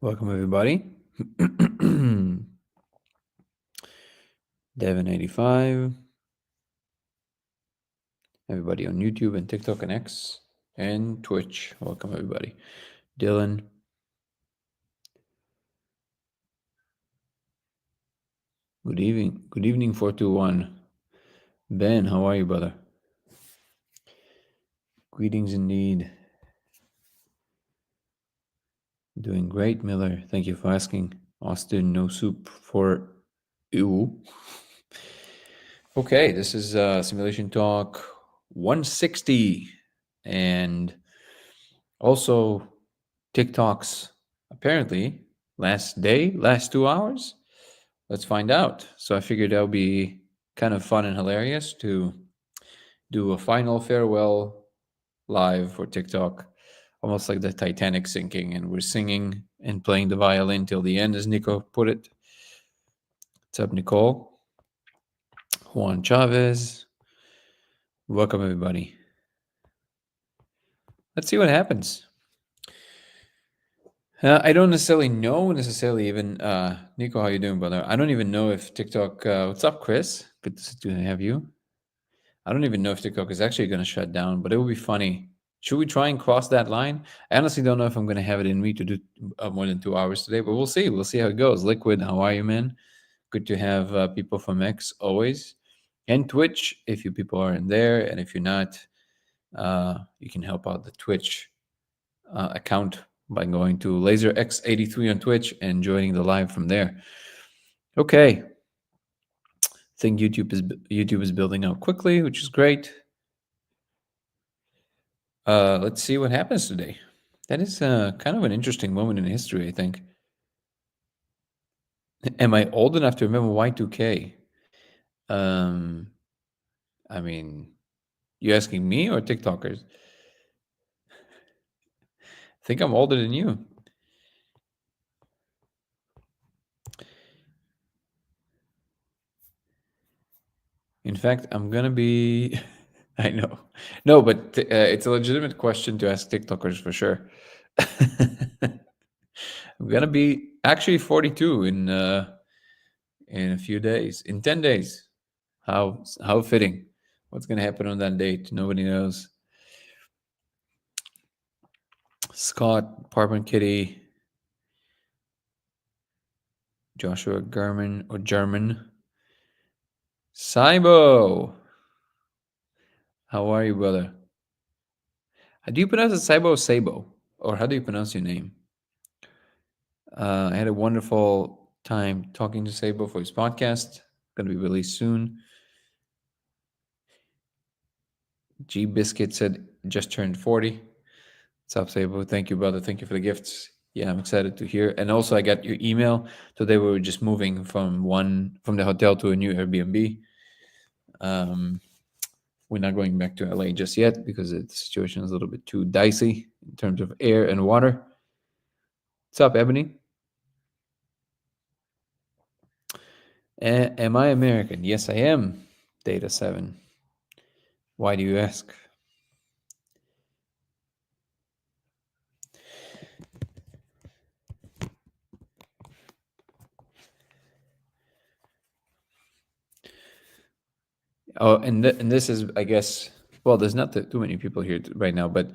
Welcome, everybody. Devin85. Everybody on YouTube and TikTok and X and Twitch. Welcome, everybody. Dylan. Good evening. Good evening, 421. Ben, how are you, brother? Greetings indeed. Doing great, Miller. Thank you for asking. Austin, no soup for you. Okay, this is Simulation Talk 160. And also TikTok's apparently last 2 hours. Let's find out. So I figured that would be kind of fun and hilarious to do a final farewell live for TikTok, almost like the Titanic sinking, and we're singing and playing the violin till the end, as Nico put it. What's up, Nicole? Juan Chavez. Welcome, everybody. Let's see what happens. I don't necessarily know even Nico, how you doing, brother? I don't even know if TikTok. What's up, Chris? Good to have you. I don't even know if TikTok is actually going to shut down, but it would be funny. Should we try and cross that line? I honestly don't know if I'm going to have it in me to do more than 2 hours today, but we'll see. We'll see how it goes. Liquid, how are you, man? Good to have people from X always, and Twitch. If you people are in there, and if you're not, you can help out the Twitch account by going to LaserX83 on Twitch and joining the live from there. Okay. I think YouTube is building out quickly, which is great. Let's see what happens today. That is kind of an interesting moment in history, I think. Am I old enough to remember Y2K? I mean, you asking me or TikTokers? I think I'm older than you. In fact, I'm gonna be. I know, no, but it's a legitimate question to ask TikTokers for sure. I'm gonna be actually 42 in a few days, in 10 days. How fitting. What's gonna happen on that date? Nobody knows. Scott, Apartment Kitty, Joshua German. Saibo. How are you, brother? How do you pronounce it, Saibo or Sabo? Or how do you pronounce your name? I had a wonderful time talking to Sabo for his podcast. Going to be released soon. G Biscuit said just turned 40. What's up, Sabo? Thank you, brother. Thank you for the gifts. Yeah, I'm excited to hear. And also, I got your email. Today, we were just moving from the hotel to a new Airbnb. We're not going back to LA just yet because the situation is a little bit too dicey in terms of air and water. What's up, Ebony? Am I American? Yes, I am. Data 7. Why do you ask? Oh, and this is, I guess, well, there's not too many people here right now, but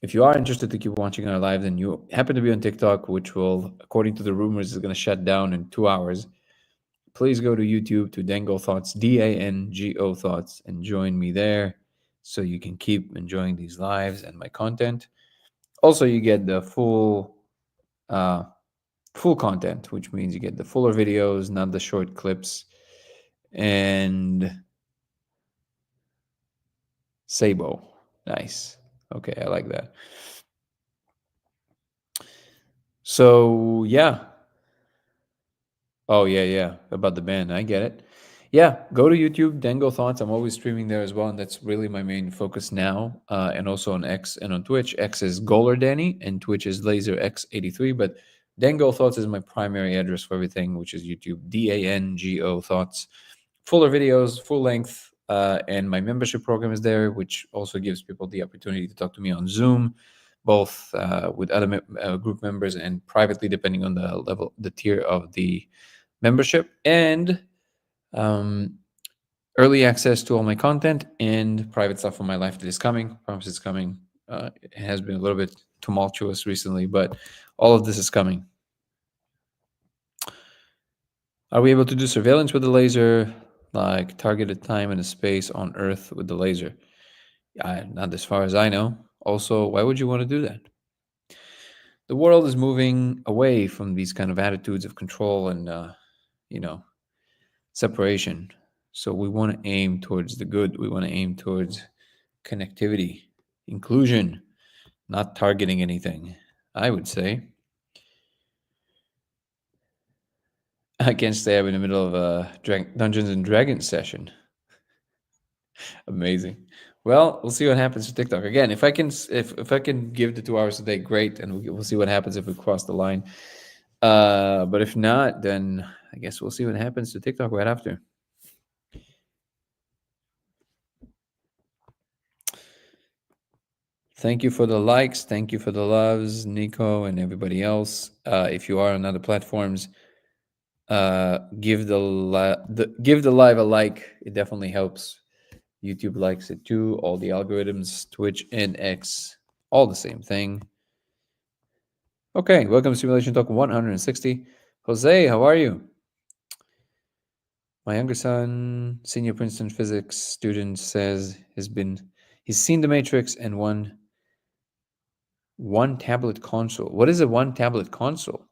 if you are interested to keep watching our live, and you happen to be on TikTok, which will, according to the rumors, is going to shut down in 2 hours, please go to YouTube to Dango Thoughts, DANGO Thoughts, and join me there so you can keep enjoying these lives and my content. Also, you get the full content, which means you get the fuller videos, not the short clips. And Sabo. Nice. Okay, I like that. So, yeah. Oh, yeah. About the band. I get it. Yeah, go to YouTube, Dango Thoughts. I'm always streaming there as well, and that's really my main focus now. And also on X and on Twitch. X is Goler Danny, and Twitch is LaserX83. But Dango Thoughts is my primary address for everything, which is YouTube, DANGO Thoughts. Fuller videos, full length, and my membership program is there, which also gives people the opportunity to talk to me on Zoom, both with other group members and privately, depending on the level, the tier of the membership, and um, early access to all my content and private stuff from my life that is coming. Promise it's coming. It has been a little bit tumultuous recently, but all of this is coming. Are we able to do surveillance with the laser, like targeted time and a space on Earth with the laser? Not as far as I know. Also, why would you want to do that? The world is moving away from these kind of attitudes of control and, you know, separation. So we want to aim towards the good. We want to aim towards connectivity, inclusion, not targeting anything, I would say. I can't stay up in the middle of a Dungeons and Dragons session. Amazing. Well, we'll see what happens to TikTok. Again, if I can, if I can give the 2 hours a day, great, and we'll see what happens if we cross the line. But if not, then I guess we'll see what happens to TikTok right after. Thank you for the likes. Thank you for the loves, Nico and everybody else. If you are on other platforms, give give the live a like. It definitely helps. YouTube likes it too. All the algorithms, Twitch and X, all the same thing. Okay, welcome to Simulation Talk 160. Jose, how are you? My younger son, senior Princeton physics student, says he's seen The Matrix and one tablet console. What is a one tablet console?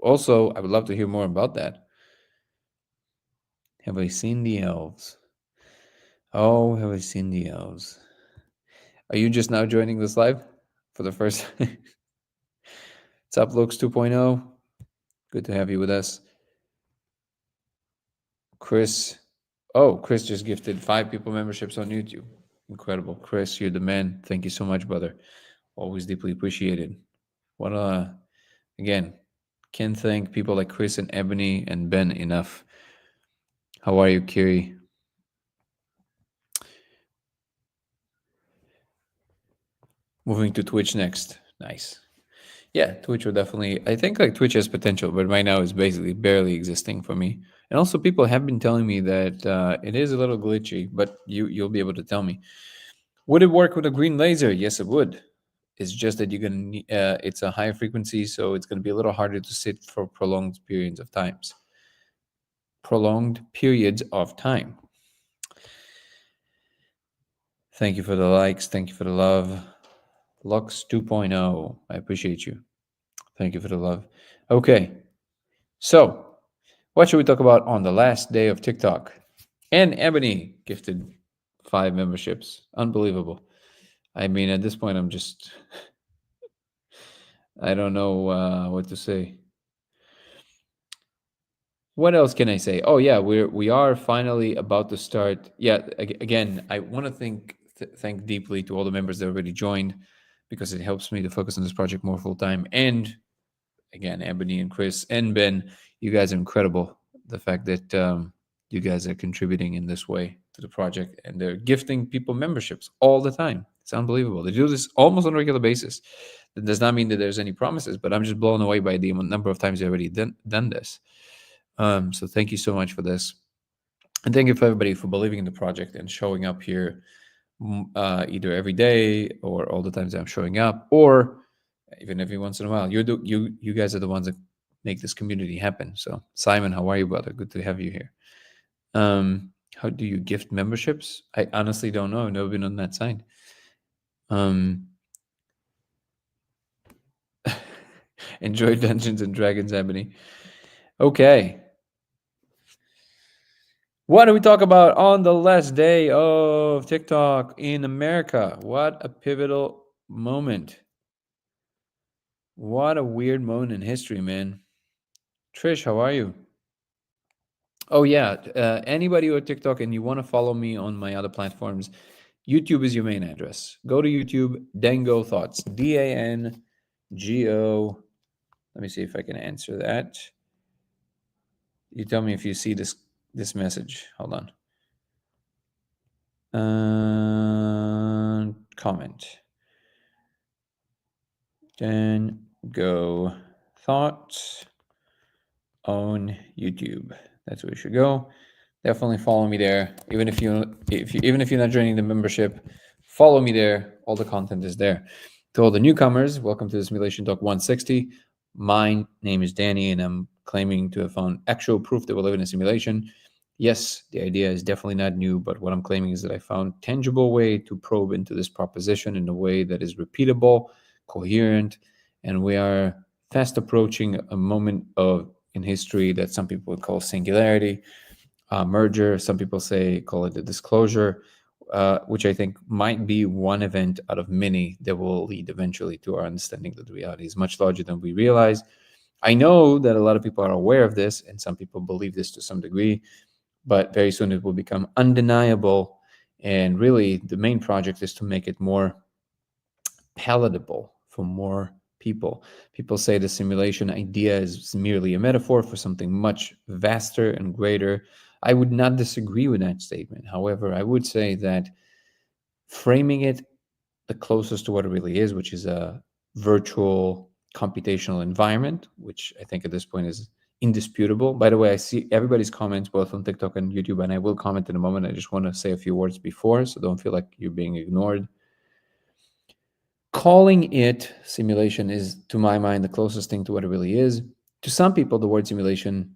Also, I would love to hear more about that. Have I seen the elves? Oh, have I seen the elves? Are you just now joining this live for the first time? What's up, Lux 2.0? Good to have you with us. Chris. Oh, Chris just gifted 5 people memberships on YouTube. Incredible. Chris, you're the man. Thank you so much, brother. Always deeply appreciated. What again, can't thank people like Chris and Ebony and Ben enough. How are you, Kiri? Moving to Twitch next. Nice. Yeah, Twitch will definitely. I think like Twitch has potential, but right now it's basically barely existing for me. And also, people have been telling me that it is a little glitchy, but you'll be able to tell me. Would it work with a green laser? Yes, it would. It's just that you're gonna need. It's a higher frequency, so it's gonna be a little harder to sit for prolonged periods of times. Prolonged periods of time. Thank you for the likes. Thank you for the love. Lux 2.0. I appreciate you. Thank you for the love. Okay. So, what should we talk about on the last day of TikTok? And Ebony gifted 5 memberships. Unbelievable. I mean, at this point, I'm just, I don't know what to say. What else can I say? Oh yeah, we are finally about to start. Yeah, again, I want to thank deeply to all the members that already joined, because it helps me to focus on this project more full time. And again, Ebony and Chris and Ben, you guys are incredible. The fact that you guys are contributing in this way to the project, and they're gifting people memberships all the time. It's unbelievable. They do this almost on a regular basis. That does not mean that there's any promises, but I'm just blown away by the number of times they've already done this. So thank you so much for this. And thank you for everybody for believing in the project and showing up here either every day or all the times I'm showing up, or even every once in a while. You guys are the ones that make this community happen. So Simon, how are you, brother? Good to have you here. How do you gift memberships? I honestly don't know. I've never been on that side. Enjoy Dungeons and Dragons, Ebony. Okay. What do we talk about on the last day of TikTok in America? What a pivotal moment. What a weird moment in history, man. Trish, how are you? Oh, yeah. Anybody on TikTok and you want to follow me on my other platforms, YouTube is your main address. Go to YouTube, Dango Thoughts. DANGO. Let me see if I can answer that. You tell me if you see this message. Hold on. Comment. Then go thoughts on YouTube. That's where you should go. Definitely follow me there. Even if you're not joining the membership, follow me there. All the content is there. To all the newcomers, welcome to the Simulation Talk 160. My name is Danny, and I'm claiming to have found actual proof that we live in a simulation. Yes, the idea is definitely not new, but what I'm claiming is that I found tangible way to probe into this proposition in a way that is repeatable, coherent, and we are fast approaching a moment of in history that some people would call singularity, merger. Some people call it a disclosure, which I think might be one event out of many that will lead eventually to our understanding that the reality is much larger than we realize. I know that a lot of people are aware of this, and some people believe this to some degree, but very soon it will become undeniable. And really, the main project is to make it more palatable for more people. People say the simulation idea is merely a metaphor for something much vaster and greater. I would not disagree with that statement. However, I would say that framing it the closest to what it really is, which is a virtual computational environment, which I think at this point is indisputable. By the way, I see everybody's comments both on TikTok and YouTube, and I will comment in a moment. I just want to say a few words before, so don't feel like you're being ignored. Calling it simulation is, to my mind, the closest thing to what it really is. To some people, the word simulation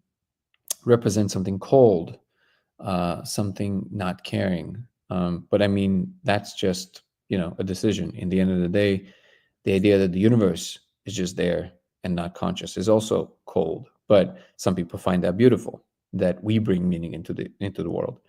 represents something cold, something not caring. But I mean, that's just a decision. In the end of the day, the idea that the universe is just there and not conscious is also cold. But some people find that beautiful, that we bring meaning into the world.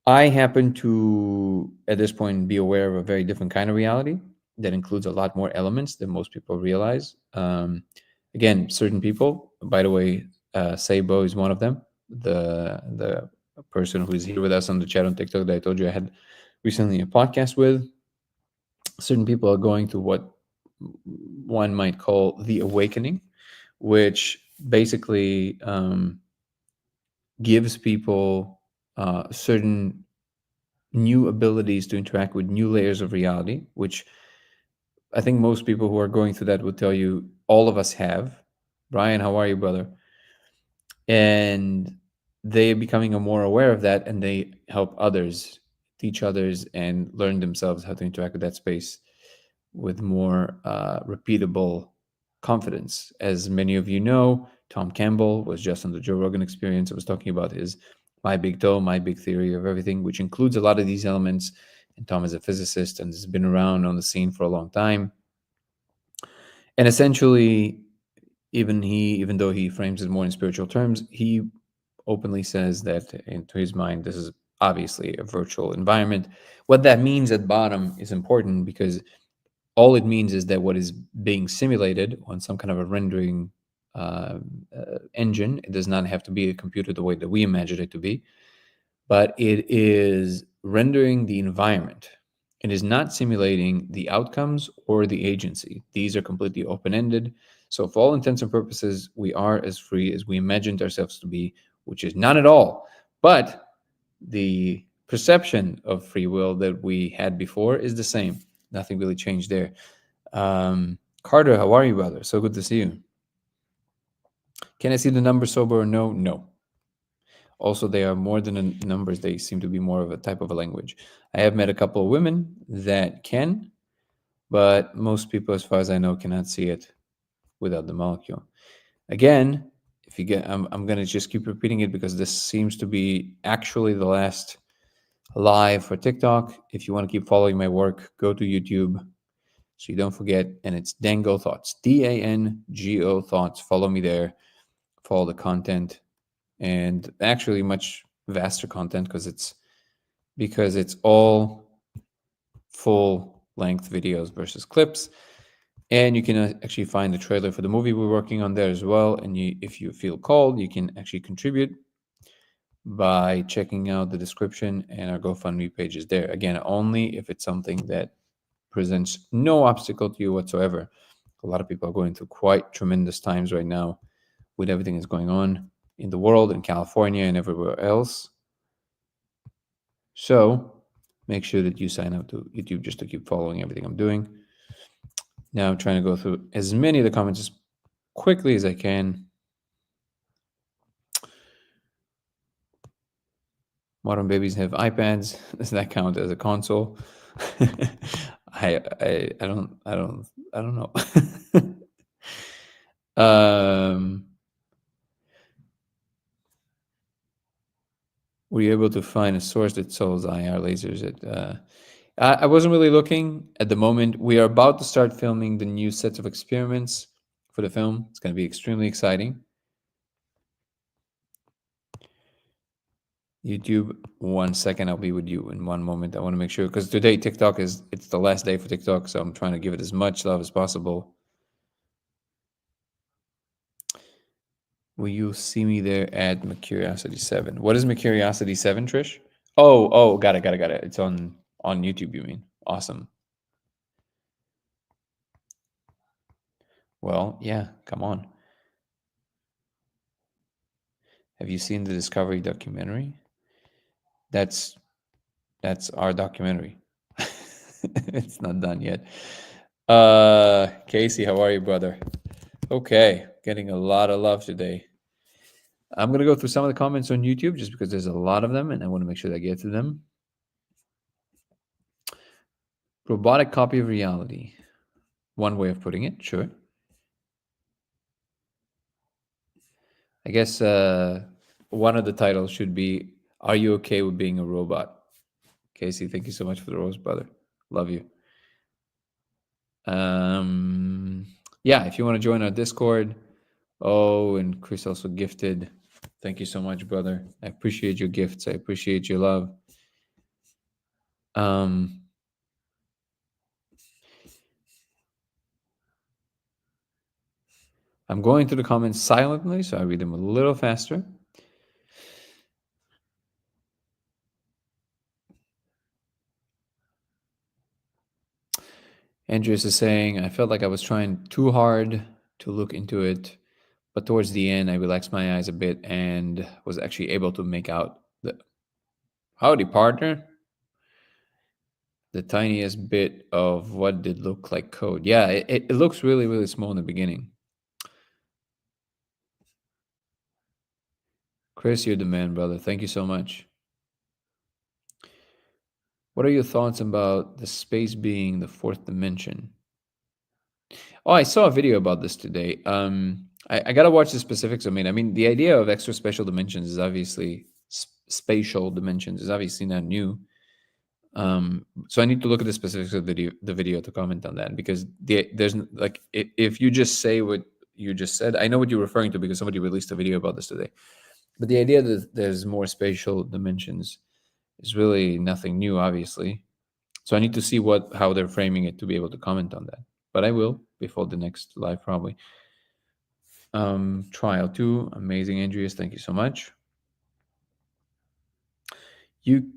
I happen to, at this point, be aware of a very different kind of reality that includes a lot more elements than most people realize. Again, certain people, by the way, Sabo is one of them, the person who is here with us on the chat on TikTok that I told you I had recently a podcast with. Certain people are going through what one might call the awakening, which basically gives people certain new abilities to interact with new layers of reality, which I think most people who are going through that would tell you all of us have. Brian, how are you, brother? And they're becoming more aware of that, and they help others, teach others, and learn themselves how to interact with that space with more repeatable confidence. As many of you know, Tom Campbell was just on the Joe Rogan Experience. I was talking about his My Big Toe, My Big Theory of Everything, which includes a lot of these elements. And Tom is a physicist and has been around on the scene for a long time. And essentially, even though he frames it more in spiritual terms, he openly says that into his mind, this is obviously a virtual environment. What that means at bottom is important because all it means is that what is being simulated on some kind of a rendering engine, it does not have to be a computer the way that we imagine it to be, but it is rendering the environment. It is not simulating the outcomes or the agency. These are completely open-ended. So for all intents and purposes, we are as free as we imagined ourselves to be, which is not at all. But the perception of free will that we had before is the same. Nothing really changed there. Carter, how are you, brother? So good to see you. Can I see the number sober or no? No. Also, they are more than numbers. They seem to be more of a type of a language. I have met a couple of women that can, but most people, as far as I know, cannot see it without the molecule. Again, if you get, I'm going to just keep repeating it because this seems to be actually the last live for TikTok. If you want to keep following my work, go to YouTube so you don't forget. And it's Dango Thoughts, DANGO Thoughts. Follow me there. Follow the content, and actually much vaster content because it's all full length videos versus clips. And you can actually find the trailer for the movie we're working on there as well. And if you feel called, you can actually contribute by checking out the description, and our GoFundMe page is there. Again, only if it's something that presents no obstacle to you whatsoever. A lot of people are going through quite tremendous times right now with everything that's going on in the world, in California and everywhere else. So make sure that you sign up to YouTube just to keep following everything I'm doing. Now I'm trying to go through as many of the comments as quickly as I can. Modern babies have iPads. Does that count as a console? I don't know. um, were you able to find a source that sells IR lasers at? I wasn't really looking at the moment. We are about to start filming the new sets of experiments for the film. It's going to be extremely exciting. YouTube, 1 second. I'll be with you in one moment. I want to make sure because today TikTok it's the last day for TikTok, so I'm trying to give it as much love as possible. Will you see me there at McCuriosity7? What is McCuriosity7, Trish? Oh, got it. It's on YouTube, you mean? Awesome. Well, yeah, come on. Have you seen the Discovery documentary? That's our documentary. It's not done yet. Casey, how are you, brother? Okay, getting a lot of love today. I'm gonna go through some of the comments on YouTube just because there's a lot of them, and I want to make sure that I get to them. Robotic copy of reality. One way of putting it, sure. I guess one of the titles should be "Are you okay with being a robot?" Casey, thank you so much for the rose, brother. Love you. Yeah, if you want to join our Discord. Oh, and Chris also gifted. Thank you so much, brother. I appreciate your gifts. I appreciate your love. I'm going through the comments silently, so I read them a little faster. Andreas is saying, I felt like I was trying too hard to look into it, but towards the end, I relaxed my eyes a bit and was actually able to make out the howdy partner, the tiniest bit of what did look like code. Yeah, it looks really, really small in the beginning. Chris, you're the man, brother. Thank you so much. What are your thoughts about the space being the fourth dimension? Oh, I saw a video about this today. I gotta watch the specifics. I mean, the idea of extra special dimensions is obviously spatial dimensions is obviously not new. So I need to look at the specifics of the video to comment on that because there's like if you just say what you just said, I know what you're referring to because somebody released a video about this today. But the idea that there's more spatial dimensions is really nothing new, obviously. So I need to see how they're framing it to be able to comment on that. But I will before the next live probably. Trial 2, amazing, Andreas. Thank you so much. You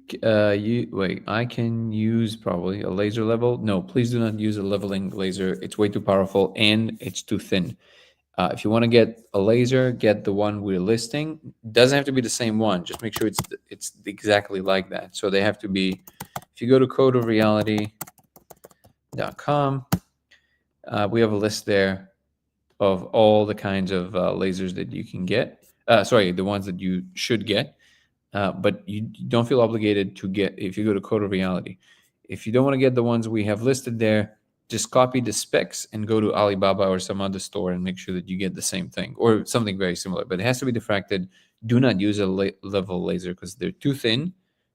wait. I can use probably a laser level. No, please do not use a leveling laser. It's way too powerful and it's too thin. If you want to get a laser, get the one we're listing. Doesn't have to be the same one. Just make sure it's exactly like that. So they have to be. If you go to codeofreality.com, we have a list there of all the kinds of lasers that you can get. Sorry, the ones that you should get. But you don't feel obligated to get if you go to Code of Reality. If you don't want to get the ones we have listed there, just copy the specs and go to Alibaba or some other store and make sure that you get the same thing or something very similar. But it has to be diffracted. Do not use a level laser because they're too thin.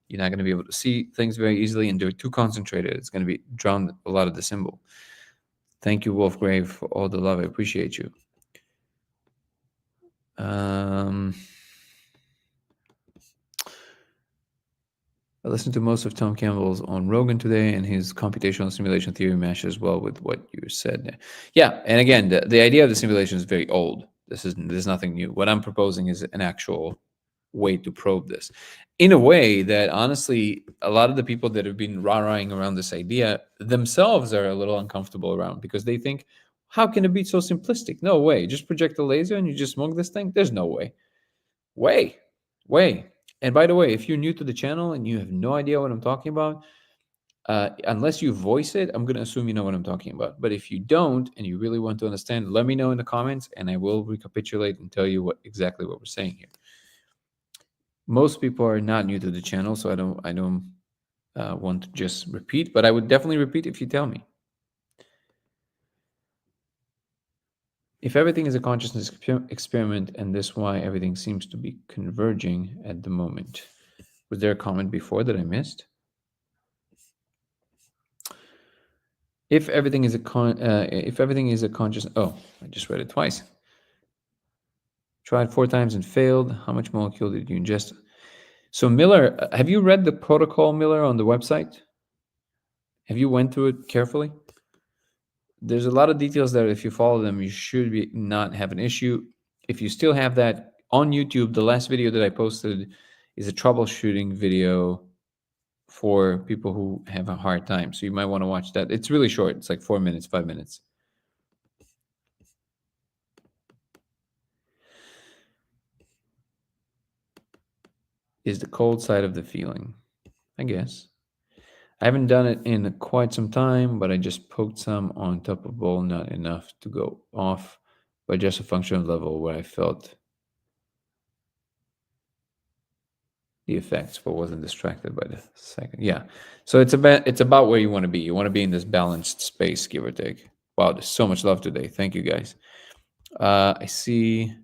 You're not going to be able to see things very easily, and they're too concentrated. It's going to be drown a lot of the symbol. Thank you, Wolfgrave, for all the love. I appreciate you. I listened to most of Tom Campbell's on Rogan today, and his computational simulation theory matches well with what you said. Yeah, and again, the idea of the simulation is very old. There's nothing new. What I'm proposing is an actual way to probe this, in a way that honestly, a lot of the people that have been rah-rahing around this idea themselves are a little uncomfortable around because they think, how can it be so simplistic? No way. Just project a laser and you just smoke this thing? There's no way. Way. And by the way, if you're new to the channel and you have no idea what I'm talking about, unless you voice it, I'm going to assume you know what I'm talking about. But if you don't and you really want to understand, let me know in the comments and I will recapitulate and tell you exactly what we're saying here. Most people are not new to the channel, so I don't want to just repeat, but I would definitely repeat if you tell me. If everything is a consciousness experiment, and this why everything seems to be converging at the moment. Was there a comment before that I missed? If everything is a conscious, oh, I just read it twice. Tried 4 times and failed. How much molecule did you ingest? So Miller, have you read the protocol, Miller, on the website? Have you went through it carefully? There's a lot of details there. If you follow them, you should not have an issue. If you still have that on YouTube, the last video that I posted is a troubleshooting video for people who have a hard time. So you might want to watch that. It's really short. It's like 4 minutes, 5 minutes. Is the cold side of the feeling, I guess. I haven't done it in quite some time, but I just poked some on top of bowl, not enough to go off, but just a function of level where I felt the effects, but wasn't distracted by the second. Yeah. So it's about where you want to be. You want to be in this balanced space, give or take. Wow, there's so much love today. Thank you guys. I see.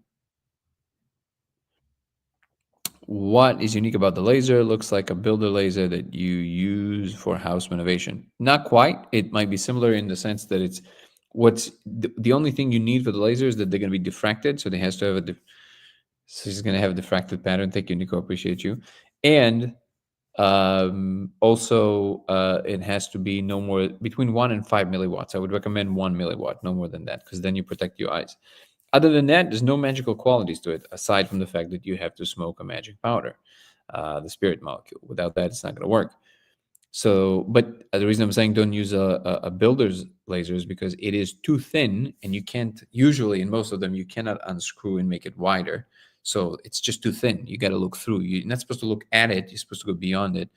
What is unique about the laser? Looks like a builder laser that you use for house renovation. Not quite. It might be similar in the sense that it's the only thing you need for the laser is that they're going to be diffracted. So they has to have so it's going to have a diffracted pattern. Thank you, Nico. Appreciate you. And also, it has to be no more between 1 and 5 milliwatts. I would recommend 1 milliwatt, no more than that, because then you protect your eyes. Other than that, there's no magical qualities to it, aside from the fact that you have to smoke a magic powder, the spirit molecule. Without that, it's not going to work. So, but the reason I'm saying don't use a builder's laser is because it is too thin, and you can't, usually in most of them, you cannot unscrew and make it wider. So it's just too thin. You got to look through. You're not supposed to look at it. You're supposed to go beyond it.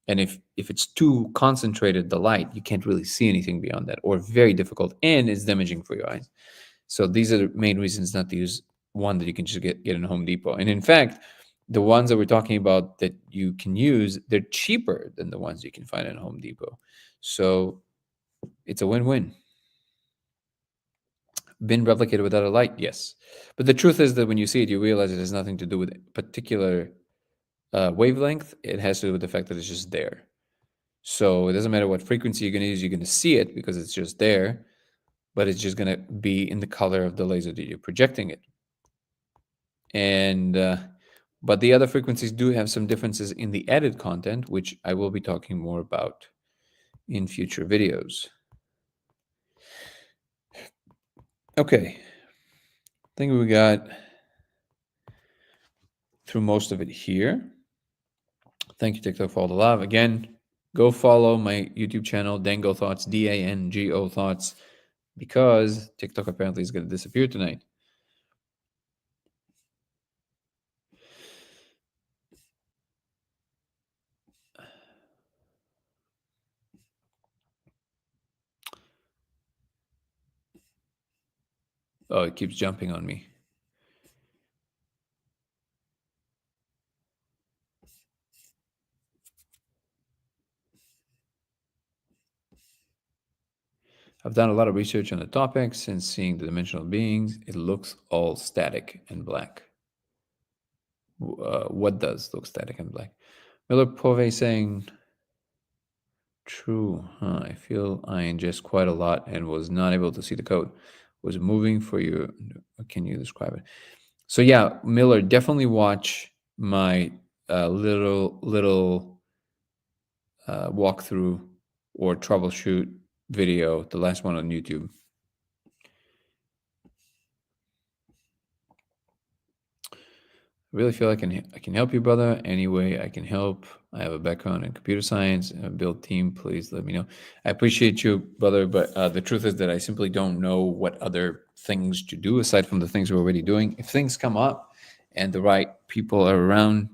And if it's too concentrated, the light, you can't really see anything beyond that, or very difficult, and it's damaging for your eyes. So these are the main reasons not to use one that you can just get in Home Depot. And in fact, the ones that we're talking about that you can use, they're cheaper than the ones you can find in Home Depot. So it's a win-win. Been replicated without a light? Yes. But the truth is that when you see it, you realize it has nothing to do with a particular wavelength. It has to do with the fact that it's just there. So it doesn't matter what frequency you're going to use, you're going to see it because it's just there, but it's just going to be in the color of the laser that you're projecting it. And but the other frequencies do have some differences in the added content, which I will be talking more about in future videos. Okay, I think we got through most of it here. Thank you, TikTok, for all the love. Again, go follow my YouTube channel, Dango Thoughts, DANGO Thoughts, because TikTok apparently is going to disappear tonight. Oh, it keeps jumping on me. I've done a lot of research on the topic since seeing the dimensional beings. It looks all static and black. What does look static and black? Miller Pove saying, true, huh? I feel I ingest quite a lot and was not able to see the code. Was moving for you. Can you describe it? So yeah, Miller, definitely watch my little walkthrough or troubleshoot video, the last one on YouTube. I really feel I can help you, brother. Any way I can help. I have a background in computer science and a build team. Please let me know. I appreciate you, brother, but the truth is that I simply don't know what other things to do aside from the things we're already doing. If things come up and the right people are around,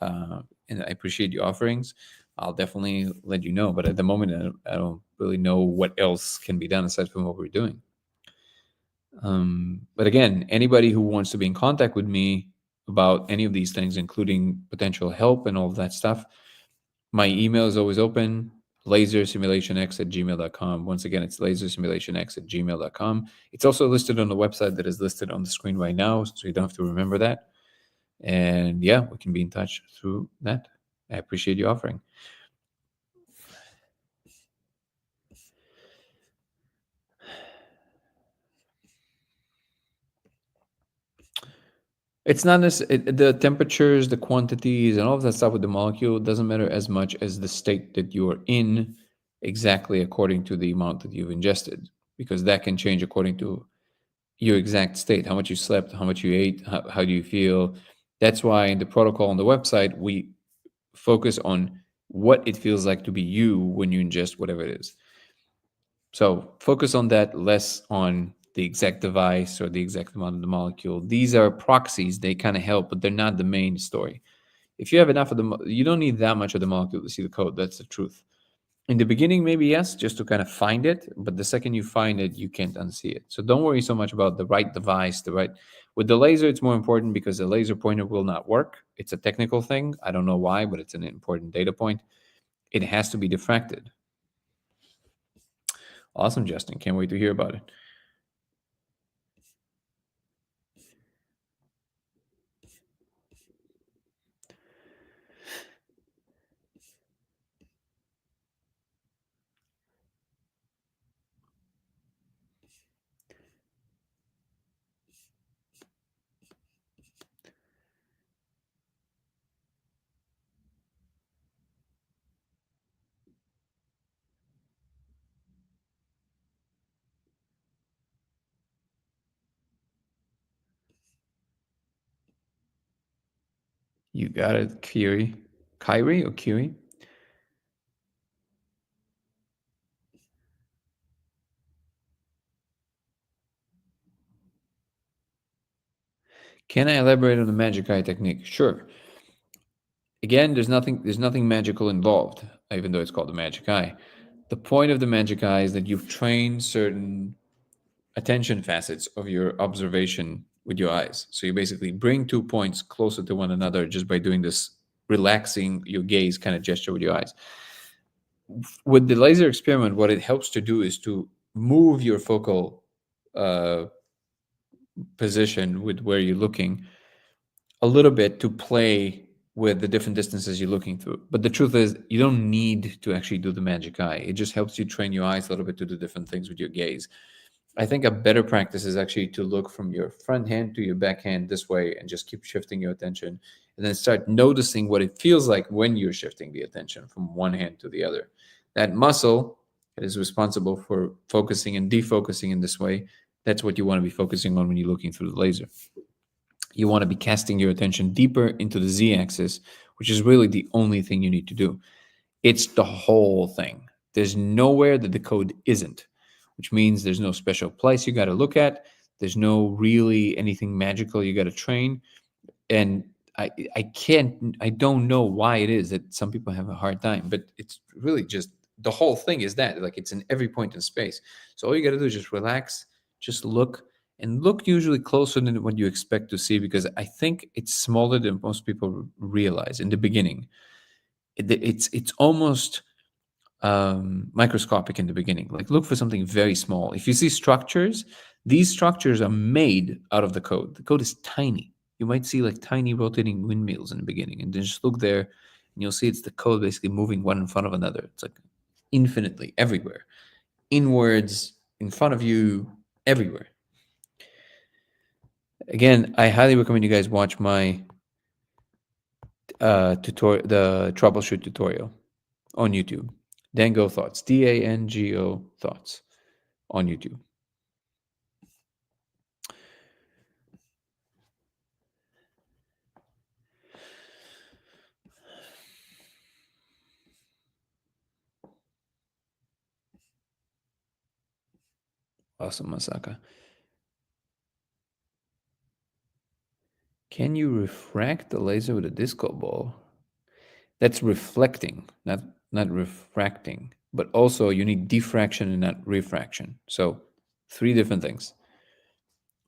and I appreciate your offerings, I'll definitely let you know. But at the moment, I don't really know what else can be done aside from what we're doing. But again, anybody who wants to be in contact with me about any of these things, including potential help and all of that stuff, my email is always open, lasersimulationx@gmail.com. Once again, it's lasersimulationx@gmail.com. It's also listed on the website that is listed on the screen right now, so you don't have to remember that. And yeah, we can be in touch through that. I appreciate you offering. It's not the temperatures, the quantities, and all of that stuff with the molecule doesn't matter as much as the state that you are in, exactly according to the amount that you've ingested, because that can change according to your exact state, how much you slept, how much you ate, how do you feel. That's why in the protocol on the website, we focus on what it feels like to be you when you ingest whatever it is. So focus on that, less on the exact device or the exact amount of the molecule. These are proxies, they kind of help, but they're not the main story. If you have enough of them, you don't need that much of the molecule to see the code. That's the truth. In the beginning, maybe yes, just to kind of find it. But the second you find it, you can't unsee it. So don't worry so much about the right device, the right. With the laser, it's more important because the laser pointer will not work. It's a technical thing. I don't know why, but it's an important data point. It has to be diffracted. Awesome, Justin. Can't wait to hear about it. You got it, Kiri. Kyrie or Kiri? Can I elaborate on the magic eye technique? Sure. Again, there's nothing magical involved, even though it's called the magic eye. The point of the magic eye is that you've trained certain attention facets of your observation with your eyes. So you basically bring 2 points closer to one another just by doing this relaxing your gaze kind of gesture with your eyes. With the laser experiment, what it helps to do is to move your focal uh, position with where you're looking a little bit to play with the different distances you're looking through. But the truth is, you don't need to actually do the magic eye. It just helps you train your eyes a little bit to do different things with your gaze. I think a better practice is actually to look from your front hand to your back hand this way and just keep shifting your attention and then start noticing what it feels like when you're shifting the attention from one hand to the other. That muscle that is responsible for focusing and defocusing in this way, that's what you want to be focusing on when you're looking through the laser. You want to be casting your attention deeper into the z axis, which is really the only thing you need to do. It's the whole thing. There's nowhere that the code isn't, which means there's no special place you got to look at. There's no really anything magical you got to train. And I don't know why it is that some people have a hard time, but it's really just the whole thing is that like it's in every point in space. So all you got to do is just relax, just look, and look usually closer than what you expect to see because I think it's smaller than most people realize in the beginning. It's almost microscopic in the beginning. Like look for something very small. If you see structures, these structures are made out of the code. The code is tiny. You might see like tiny rotating windmills in the beginning, and then just look there, and you'll see it's the code basically moving one in front of another. It's like infinitely everywhere, inwards, in front of you, everywhere. Again, I highly recommend you guys watch my tutorial, the troubleshoot tutorial on YouTube. Dango Thoughts, Dango Thoughts on YouTube. Awesome, Masaka. Can you refract the laser with a disco ball? That's reflecting, not refracting. But also you need diffraction and not refraction. So three different things.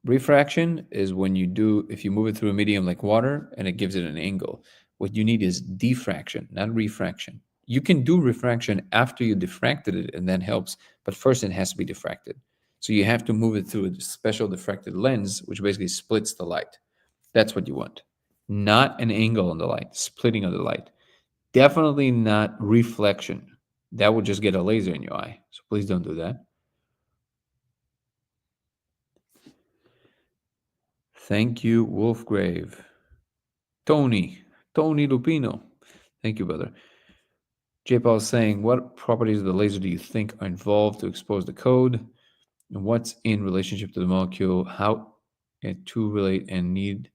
Refraction is when if you move it through a medium like water and it gives it an angle. What you need is diffraction, not refraction. You can do refraction after you diffracted it, and that helps. But first, it has to be diffracted. So you have to move it through a special diffracted lens, which basically splits the light. That's what you want. Not an angle on the light, splitting of the light. Definitely not reflection. That would just get a laser in your eye. So please don't do that. Thank you, Wolfgrave. Tony Lupino. Thank you, brother. J Paul is saying, what properties of the laser do you think are involved to expose the code? And what's in relationship to the molecule? How it to relate and need?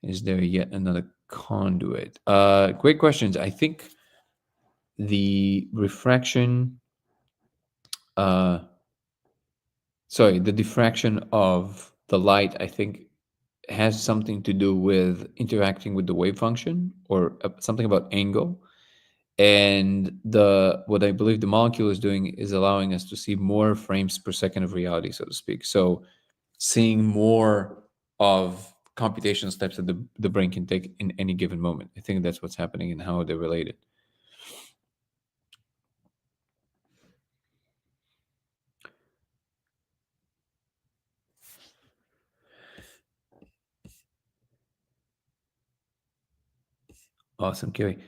Is there yet another conduit? Great questions. I think the refraction, uh, the diffraction of the light, I think has something to do with interacting with the wave function or something about angle. And what I believe the molecule is doing is allowing us to see more frames per second of reality, so to speak. So seeing more of computational steps that the brain can take in any given moment. I think that's what's happening and how they're related. Awesome, Kerry.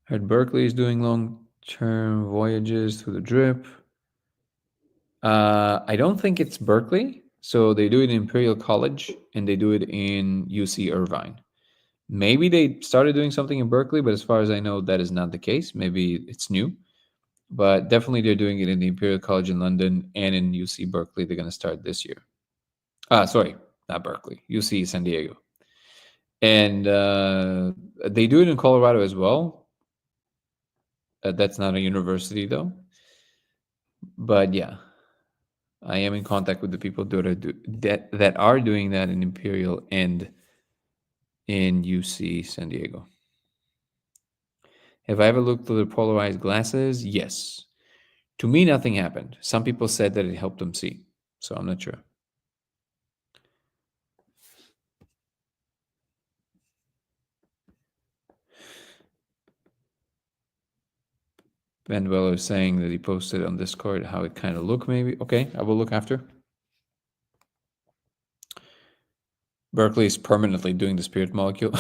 Heard Berkeley is doing long-term voyages through the drip. I don't think it's Berkeley. So they do it in Imperial College and they do it in UC Irvine. Maybe they started doing something in Berkeley, but as far as I know, that is not the case. Maybe it's new, but definitely they're doing it in the Imperial College in London and in UC Berkeley. They're going to start this year. Sorry, not Berkeley, UC San Diego. And they do it in Colorado as well. That's not a university though. But yeah, I am in contact with the people that are doing that in Imperial and in UC San Diego. Have I ever looked through the polarized glasses? Yes. To me, nothing happened. Some people said that it helped them see, so I'm not sure. Van Weller is saying that he posted on Discord how it kind of looked, maybe. Okay, I will look after. Berkeley is permanently doing the spirit molecule.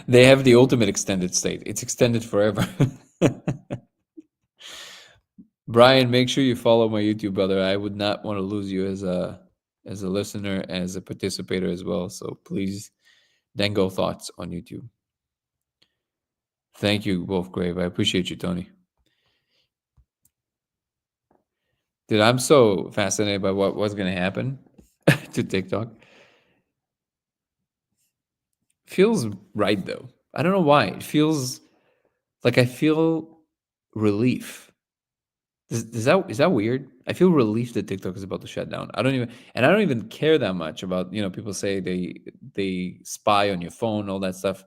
they have the ultimate extended state. It's extended forever. Brian, make sure you follow my YouTube, brother. I would not want to lose you as a listener, as a participator as well. So please, Dango Thoughts on YouTube. Thank you, Wolfgrave. I appreciate you, Tony. Dude, I'm so fascinated by what's going to happen to TikTok. Feels right though. I don't know why. It feels like I feel relief. Is that weird? I feel relief that TikTok is about to shut down. I don't even care that much about, people say they spy on your phone, all that stuff.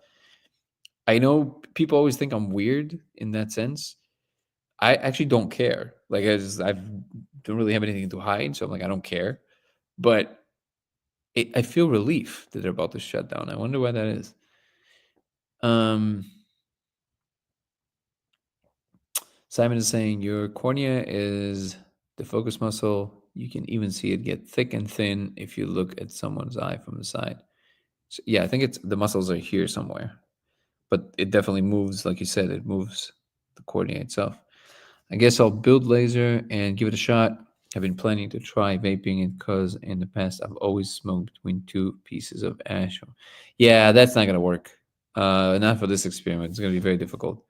I know people always think I'm weird in that sense. I actually don't care. Like I don't really have anything to hide, so I'm like I don't care. But I feel relief that they're about to shut down. I wonder why that is. Simon is saying your cornea is the focus muscle. You can even see it get thick and thin if you look at someone's eye from the side. So, yeah, I think it's the muscles are here somewhere, but it definitely moves. Like you said, it moves the cornea itself. I guess I'll build laser and give it a shot. I've been planning to try vaping because in the past I've always smoked between two pieces of ash. Yeah, that's not gonna work. Not for this experiment. It's gonna be very difficult.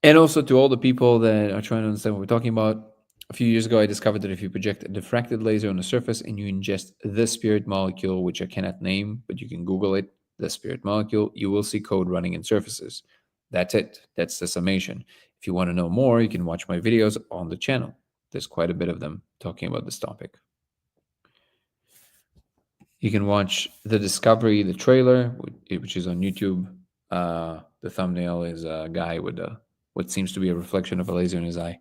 And also to all the people that are trying to understand what we're talking about, a few years ago, I discovered that if you project a diffracted laser on the surface and you ingest the spirit molecule, which I cannot name, but you can Google it, the spirit molecule, you will see code running in surfaces. That's it. That's the summation. If you want to know more, you can watch my videos on the channel. There's quite a bit of them talking about this topic. You can watch the Discovery, the trailer, which is on YouTube. The thumbnail is a guy with what seems to be a reflection of a laser in his eye.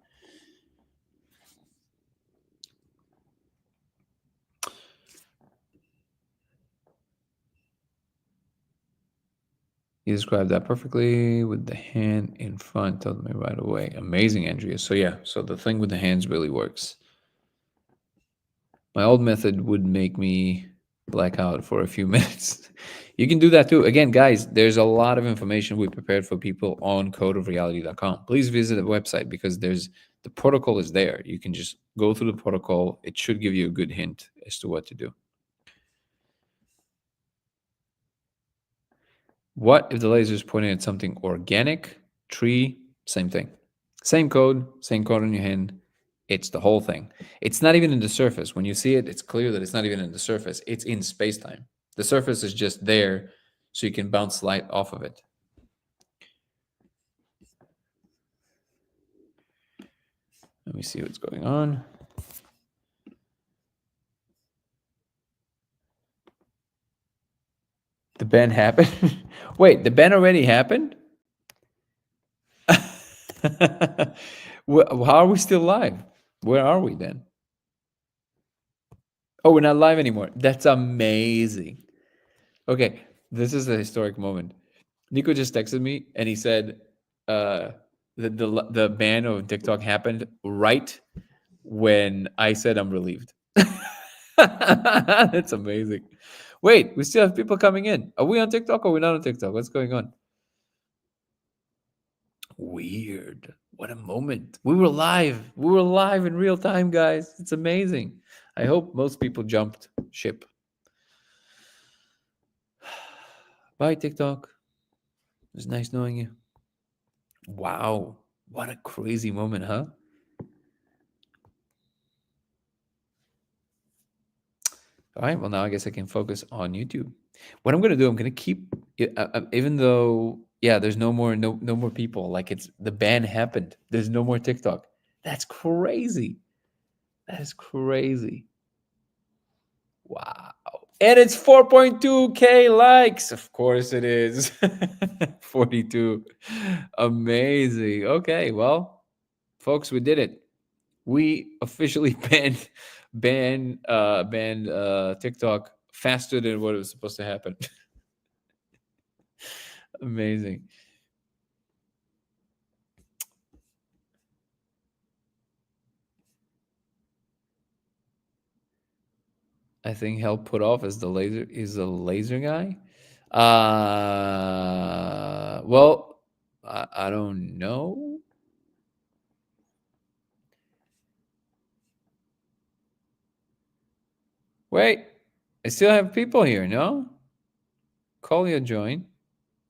You described that perfectly with the hand in front. Told me right away. Amazing, Andrea. So yeah, so the thing with the hands really works. My old method would make me black out for a few minutes. You can do that too. Again, guys, there's a lot of information we prepared for people on codeofreality.com. Please visit the website because the protocol is there. You can just go through the protocol. It should give you a good hint as to what to do. What if the laser is pointing at something organic, tree, same thing? Same code on your hand. It's the whole thing. It's not even in the surface. When you see it, it's clear that it's not even in the surface. It's in space-time. The surface is just there so you can bounce light off of it. Let me see what's going on. The ban happened? Wait, the ban already happened? How are we still live? Where are we then? Oh, we're not live anymore. That's amazing. Okay, this is a historic moment. Nico just texted me and he said the ban of TikTok happened right when I said I'm relieved. That's amazing. Wait, we still have people coming in. Are we on TikTok or are we not on TikTok? What's going on? Weird. What a moment. We were live. We were live in real time, guys. It's amazing. I hope most people jumped ship. Bye, TikTok. It was nice knowing you. Wow. What a crazy moment, huh? All right. Well, now I guess I can focus on YouTube. What I'm gonna do, I'm gonna keep, even though, yeah, there's no more people. Like it's the ban happened. There's no more TikTok. That's crazy. That is crazy. Wow. And it's 4.2K likes. Of course it is. 42. Amazing. Okay. Well, folks, we did it. We officially banned TikTok faster than what was supposed to happen. Amazing. I think help put off is the laser guy. Well, I don't know. Wait, I still have people here. No, Colio join.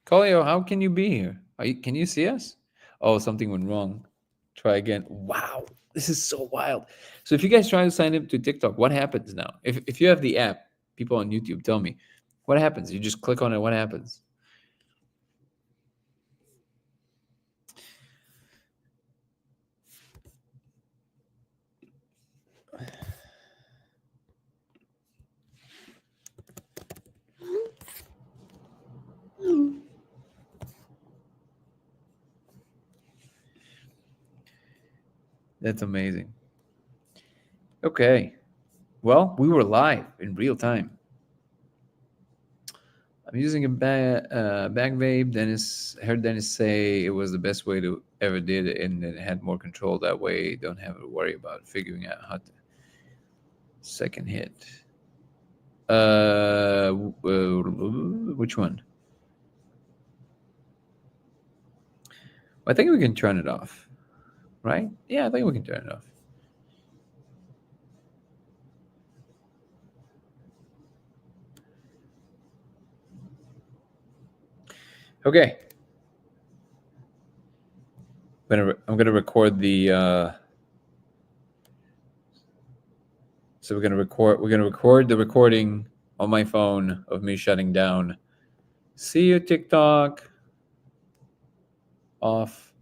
Colio, how can you be here? Can you see us? Oh, something went wrong. Try again. Wow, this is so wild. So if you guys try to sign up to TikTok, what happens now? If you have the app, people on YouTube, tell me what happens. You just click on it. What happens? That's amazing. Okay. Well, we were live in real time. I'm using a back vape. I heard Dennis say it was the best way to ever did it, and it had more control that way. Don't have to worry about figuring out how to second hit. Which one? I think we can turn it off, right? Yeah, I think we can turn it off. Okay. I'm gonna record the. So we're gonna record the recording on my phone of me shutting down. See you, TikTok. Off.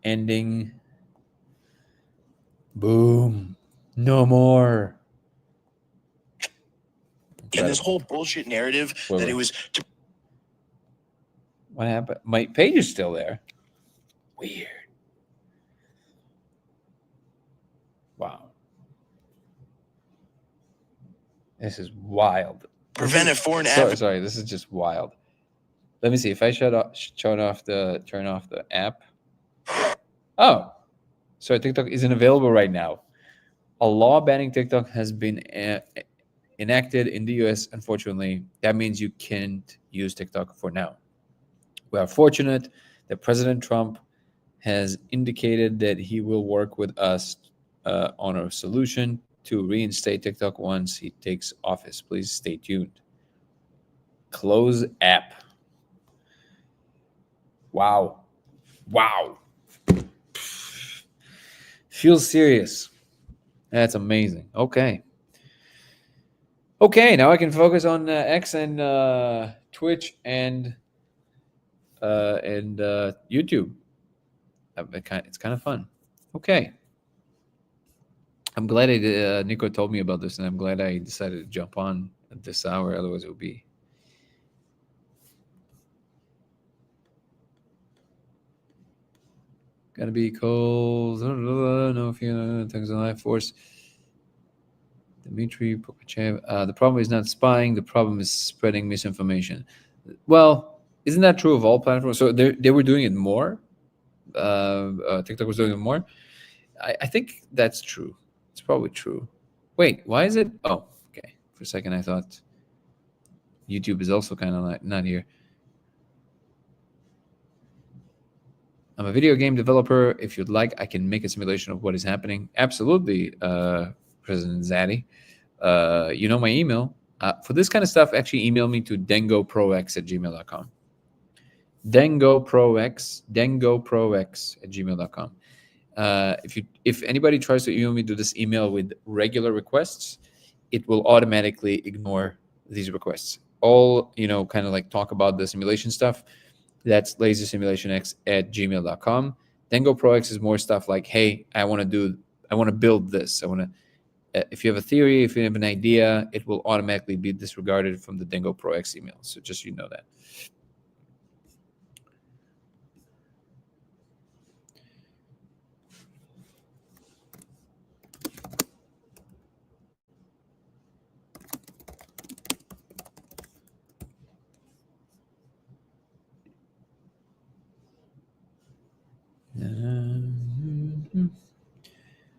Ending. Boom. No more. incredible. And this whole bullshit narrative that it was to... What happened? My page is still there. Weird. Wow. This is wild. Prevent a foreign... Sorry, this is just wild. Let me see if I turn off the app. Oh, sorry, TikTok isn't available right now. A law banning TikTok has been enacted in the US. Unfortunately, that means you can't use TikTok for now. We are fortunate that President Trump has indicated that he will work with us on a solution to reinstate TikTok once he takes office. Please stay tuned. Close app. Wow. Feels serious. That's amazing. Okay, now I can focus on X and Twitch and YouTube. It's kind of fun. Okay. I'm glad Nico told me about this, and I'm glad I decided to jump on at this hour. Otherwise, it would be... Gotta be cold. No, if you know things on life force. Dmitry Pugachev. The problem is not spying. The problem is spreading misinformation. Well, isn't that true of all platforms? So they were doing it more. TikTok was doing it more. I think that's true. It's probably true. Wait, why is it? Oh, okay. For a second, I thought YouTube is also kind of not here. I'm a video game developer. If you'd like, I can make a simulation of what is happening. Absolutely, President Zaddy. You know my email. For this kind of stuff, actually email me to dengoprox@gmail.com. dengoprox@gmail.com. If anybody tries to email me to this email with regular requests, it will automatically ignore these requests. All, kind of like talk about the simulation stuff. That's lasersimulationx@gmail.com. DengoProX is more stuff like, hey, I want to build this. If you have a theory, if you have an idea, it will automatically be disregarded from the DengoProX email. So just that.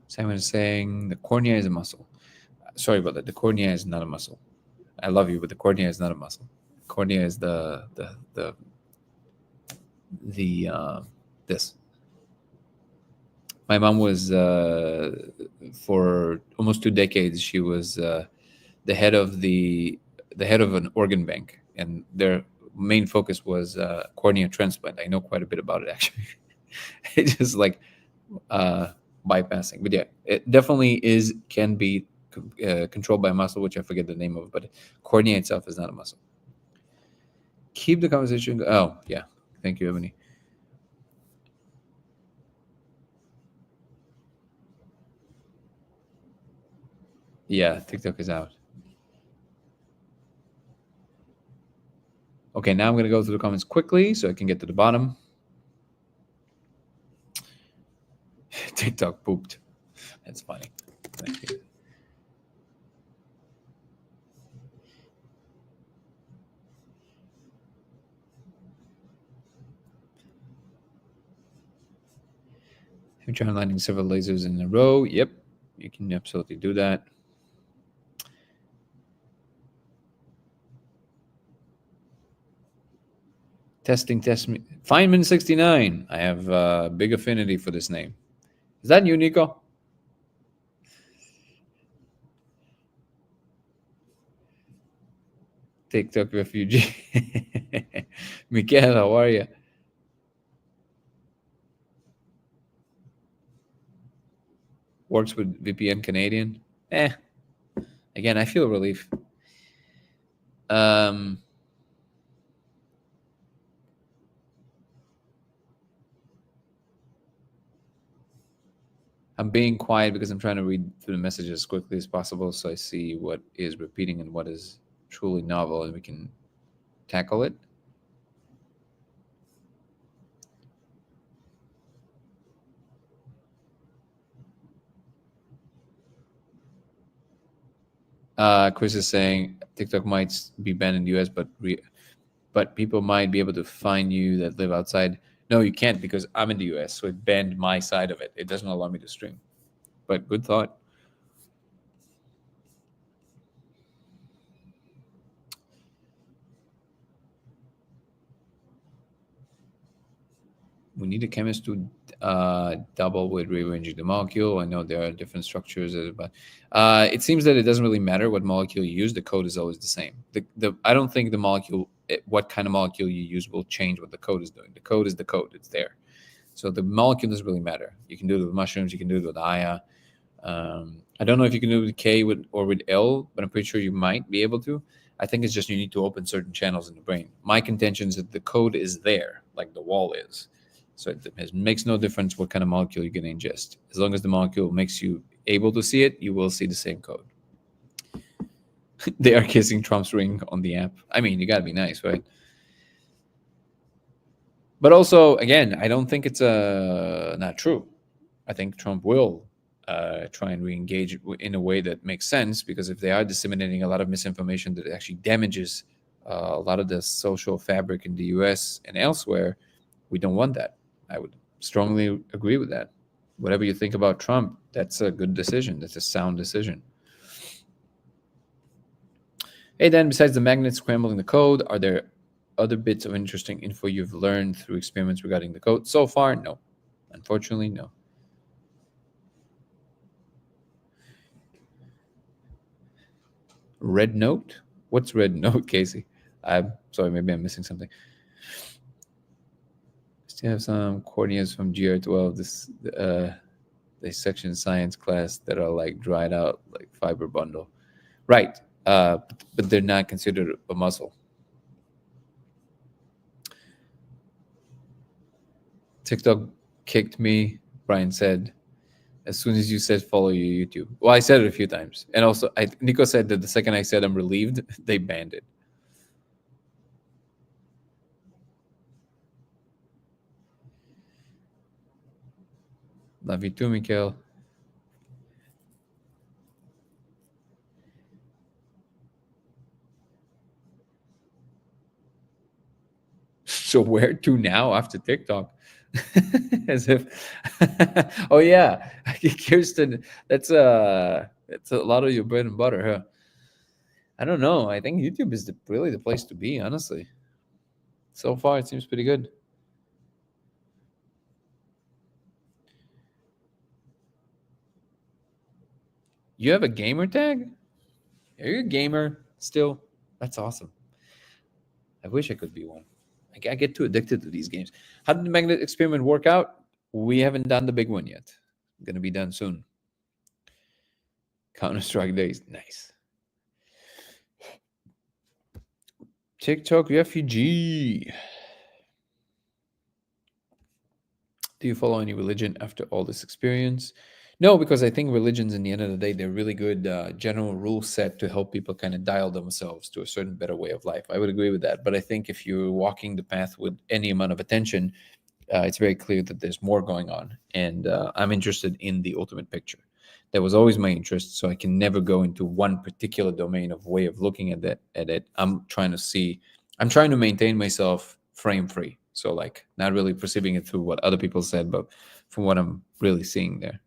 Simon is saying the cornea is a muscle. Sorry about that. The cornea is not a muscle. I love you, but the cornea is not a muscle. Cornea is this. My mom was for almost 2 decades. She was the head of an organ bank, and their main focus was cornea transplant. I know quite a bit about it, actually. It's just like bypassing, but yeah, it definitely can be controlled by a muscle, which I forget the name of, but cornea itself is not a muscle. Keep the conversation. Oh yeah, thank you, Ebony. Yeah, TikTok is out. Okay, now I'm going to go through the comments quickly so I can get to the bottom. TikTok pooped. That's funny. Thank you. Have you tried lighting several lasers in a row? Yep, you can absolutely do that. Testing. Feynman69. I have a big affinity for this name. Is that you, Nico? TikTok refugee. Mikael, how are you? Works with VPN Canadian. Again, I feel relief. I'm being quiet because I'm trying to read through the messages as quickly as possible so I see what is repeating and what is truly novel and we can tackle it. Chris is saying TikTok might be banned in the US, but people might be able to find you that live outside. No, you can't because I'm in the US, so it banned my side of it. It doesn't allow me to stream. But good thought. We need a chemist to double with rearranging the molecule. I know there are different structures, but it seems that it doesn't really matter what molecule you use. The code is always the same. I don't think the molecule, what kind of molecule you use, will change what the code is doing. The code is the code. It's there. So the molecule doesn't really matter. You can do it with mushrooms. You can do it with Aya. I don't know if you can do it with K or with L, but I'm pretty sure you might be able to. I think it's just you need to open certain channels in the brain. My contention is that the code is there, like the wall is. So it makes no difference what kind of molecule you're going to ingest. As long as the molecule makes you able to see it, you will see the same code. They are kissing Trump's ring on the app. I mean, you got to be nice, right? But also, again, I don't think it's not true. I think Trump will try and re-engage in a way that makes sense, because if they are disseminating a lot of misinformation that actually damages a lot of the social fabric in the US and elsewhere, we don't want that. I would strongly agree with that. Whatever you think about Trump, that's a good decision. That's a sound decision. Hey, Dan, besides the magnet scrambling the code, are there other bits of interesting info you've learned through experiments regarding the code? So far, no. Unfortunately, no. Red Note? What's Red Note, Casey? I'm sorry, maybe I'm missing something. Still have some corneas from GR12, this dissection science class that are like dried out, like fiber bundle. Right, but they're not considered a muscle. TikTok kicked me, Brian said, as soon as you said follow your YouTube. Well, I said it a few times. And also, Nico said that the second I said I'm relieved, they banned it. Love you too, Mikhail. So where to now after TikTok? As if, oh yeah, Kirsten, that's a lot of your bread and butter, huh? I don't know. I think YouTube is really the place to be, honestly. So far, it seems pretty good. You have a gamer tag? Are you a gamer still? That's awesome. I wish I could be one. I get too addicted to these games. How did the magnet experiment work out? We haven't done the big one yet. Going to be done soon. Counter-Strike days. Nice. TikTok refugee. Do you follow any religion after all this experience? No, because I think religions, in the end of the day, they're really good general rule set to help people kind of dial themselves to a certain better way of life. I would agree with that. But I think if you're walking the path with any amount of attention, it's very clear that there's more going on. And I'm interested in the ultimate picture. That was always my interest. So I can never go into one particular domain of way of looking at it. I'm trying to maintain myself frame free. So like not really perceiving it through what other people said, but from what I'm really seeing there.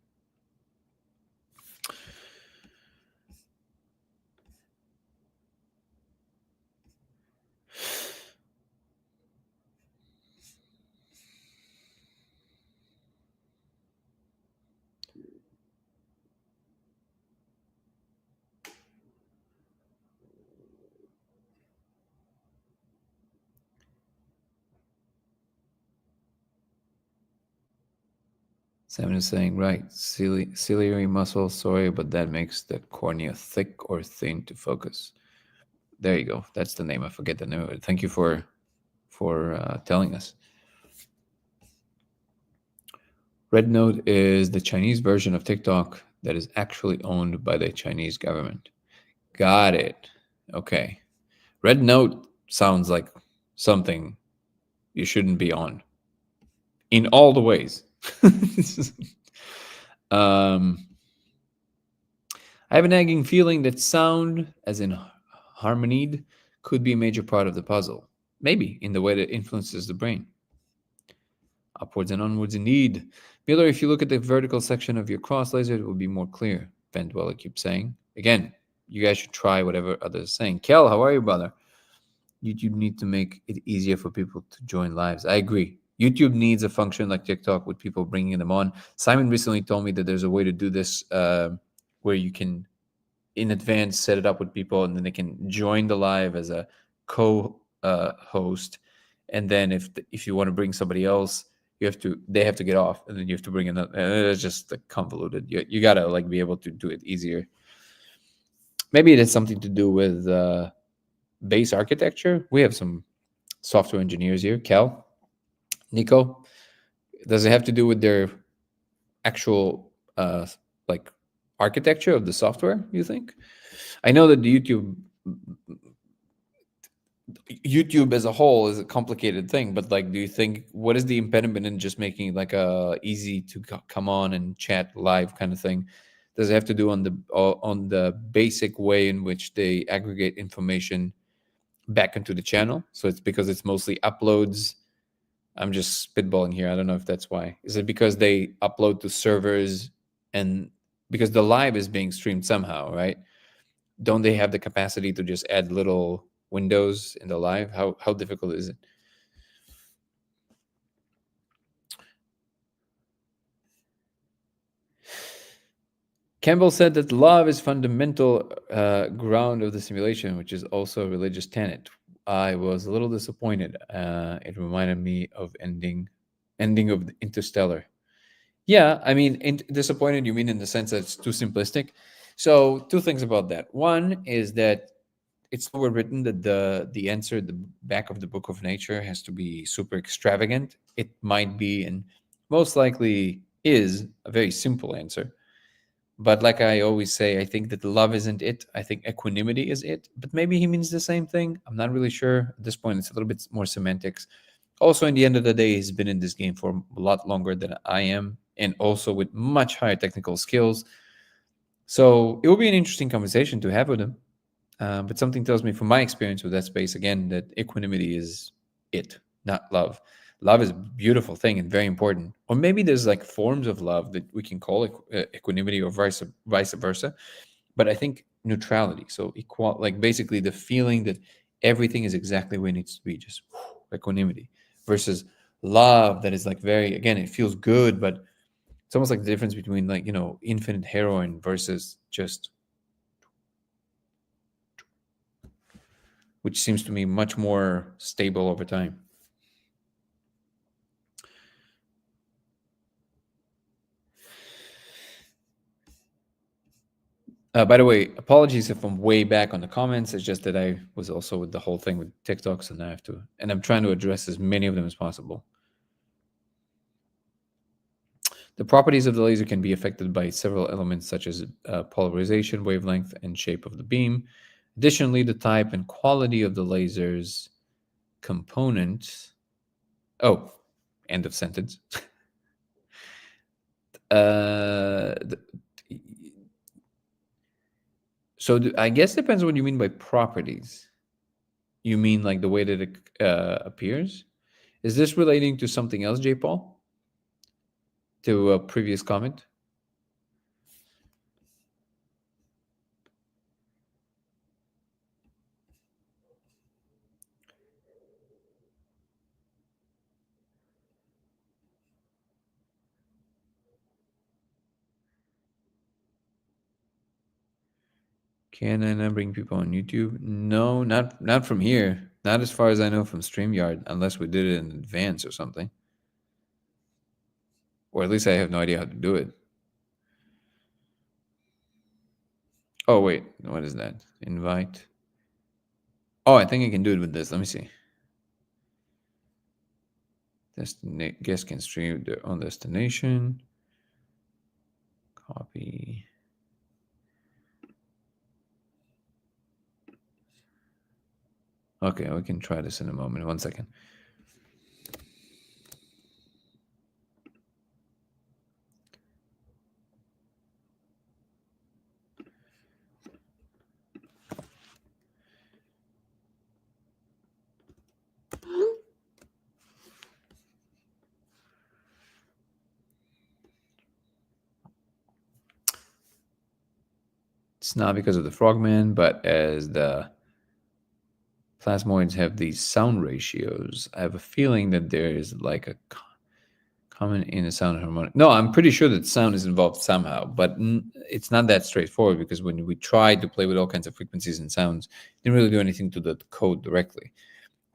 Simon is saying, right, ciliary muscle, sorry, but that makes the cornea thick or thin to focus. There you go. That's the name. I forget the name of it. Thank you for telling us. Red Note is the Chinese version of TikTok that is actually owned by the Chinese government. Got it. Okay. Red Note sounds like something you shouldn't be on in all the ways. um, I have a nagging feeling that sound, as in harmonied, could be a major part of the puzzle. Maybe in the way that influences the brain. Upwards and onwards indeed. Mueller, if you look at the vertical section of your cross laser, it will be more clear. Vendweller keeps saying. Again, you guys should try whatever others are saying. Kel, how are you, brother? YouTube need to make it easier for people to join lives. I agree. YouTube needs a function like TikTok with people bringing them on. Simon recently told me that there's a way to do this where you can, in advance, set it up with people, and then they can join the live as a co-host. And then if you want to bring somebody else, they have to get off, and then you have to bring another. And it's just like convoluted. You gotta like be able to do it easier. Maybe it has something to do with base architecture. We have some software engineers here. Cal, Nico, does it have to do with their actual like architecture of the software, you think? I know that the YouTube as a whole is a complicated thing, but like, do you think, what is the impediment in just making like a easy to come on and chat live kind of thing? Does it have to do on the basic way in which they aggregate information back into the channel? So it's because it's mostly uploads. I'm just spitballing here. I don't know if that's why. Is it because they upload to servers, and because the live is being streamed somehow, right? Don't they have the capacity to just add little windows in the live? How difficult is it? Campbell said that love is fundamental ground of the simulation, which is also a religious tenet. I was a little disappointed. It reminded me of ending of Interstellar. Yeah, I mean, disappointed. You mean in the sense that it's too simplistic? So, two things about that. One is that it's so written that the answer at the back of the book of nature has to be super extravagant. It might be, and most likely is, a very simple answer. But like I always say, I think that love isn't it. I think equanimity is it. But maybe he means the same thing. I'm not really sure. At this point, it's a little bit more semantics. Also, in the end of the day, he's been in this game for a lot longer than I am, and also with much higher technical skills. So it will be an interesting conversation to have with him. But something tells me, from my experience with that space, again, that equanimity is it, not love. Love is a beautiful thing and very important. Or maybe there's like forms of love that we can call equanimity, or vice versa. But I think neutrality, so equal, like basically the feeling that everything is exactly where it needs to be, just equanimity, versus love that is like very, again, it feels good, but it's almost like the difference between, like, infinite heroin versus just, which seems to me much more stable over time. By the way, apologies if I'm way back on the comments. It's just that I was also with the whole thing with TikTok, so now I have to, and I'm trying to address as many of them as possible. The properties of the laser can be affected by several elements such as polarization, wavelength, and shape of the beam. Additionally, the type and quality of the laser's component. Oh, end of sentence. The, so I guess depends on what you mean by properties. You mean like the way that it appears? Is this relating to something else, J. Paul? To a previous comment? Can I not bring people on YouTube? No, not from here. Not as far as I know from StreamYard, unless we did it in advance or something. Or at least I have no idea how to do it. Oh, wait. What is that? Invite. Oh, I think I can do it with this. Let me see. Guest can stream their own destination. Copy. Okay, we can try this in a moment. 1 second. It's not because of the frogman, but as the plasmoids have these sound ratios, I have a feeling that there is like a common in the sound harmonic. No, I'm pretty sure that sound is involved somehow, but it's not that straightforward because when we tried to play with all kinds of frequencies and sounds, it didn't really do anything to the code directly.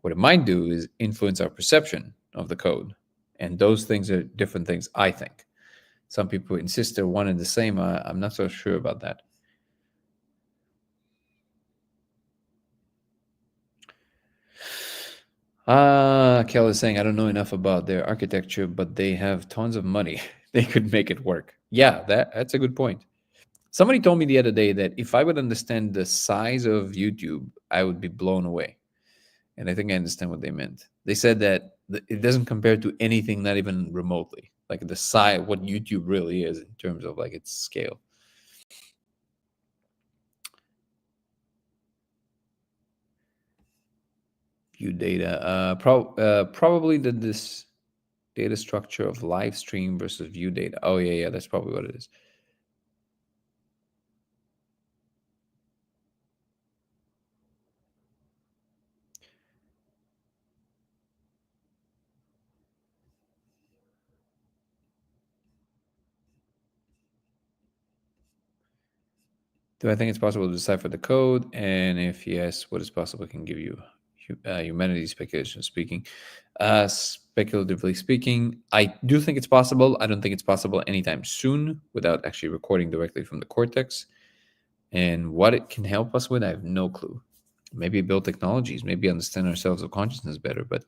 What it might do is influence our perception of the code. And those things are different things, I think. Some people insist they're one and the same. I'm not so sure about that. Kel is saying, I don't know enough about their architecture, but they have tons of money. They could make it work. Yeah, that's a good point. Somebody told me the other day that if I would understand the size of YouTube, I would be blown away. And I think I understand what they meant. They said that it doesn't compare to anything, not even remotely. Like the size, what YouTube really is in terms of like its scale. View data. Probably this data structure of live stream versus view data. Oh, yeah, that's probably what it is. Do I think it's possible to decipher the code? And if yes, what is possible can give you humanities speculation speaking. Speculatively speaking, I do think it's possible. I don't think it's possible anytime soon without actually recording directly from the cortex. And what it can help us with, I have no clue. Maybe build technologies, maybe understand ourselves of consciousness better, but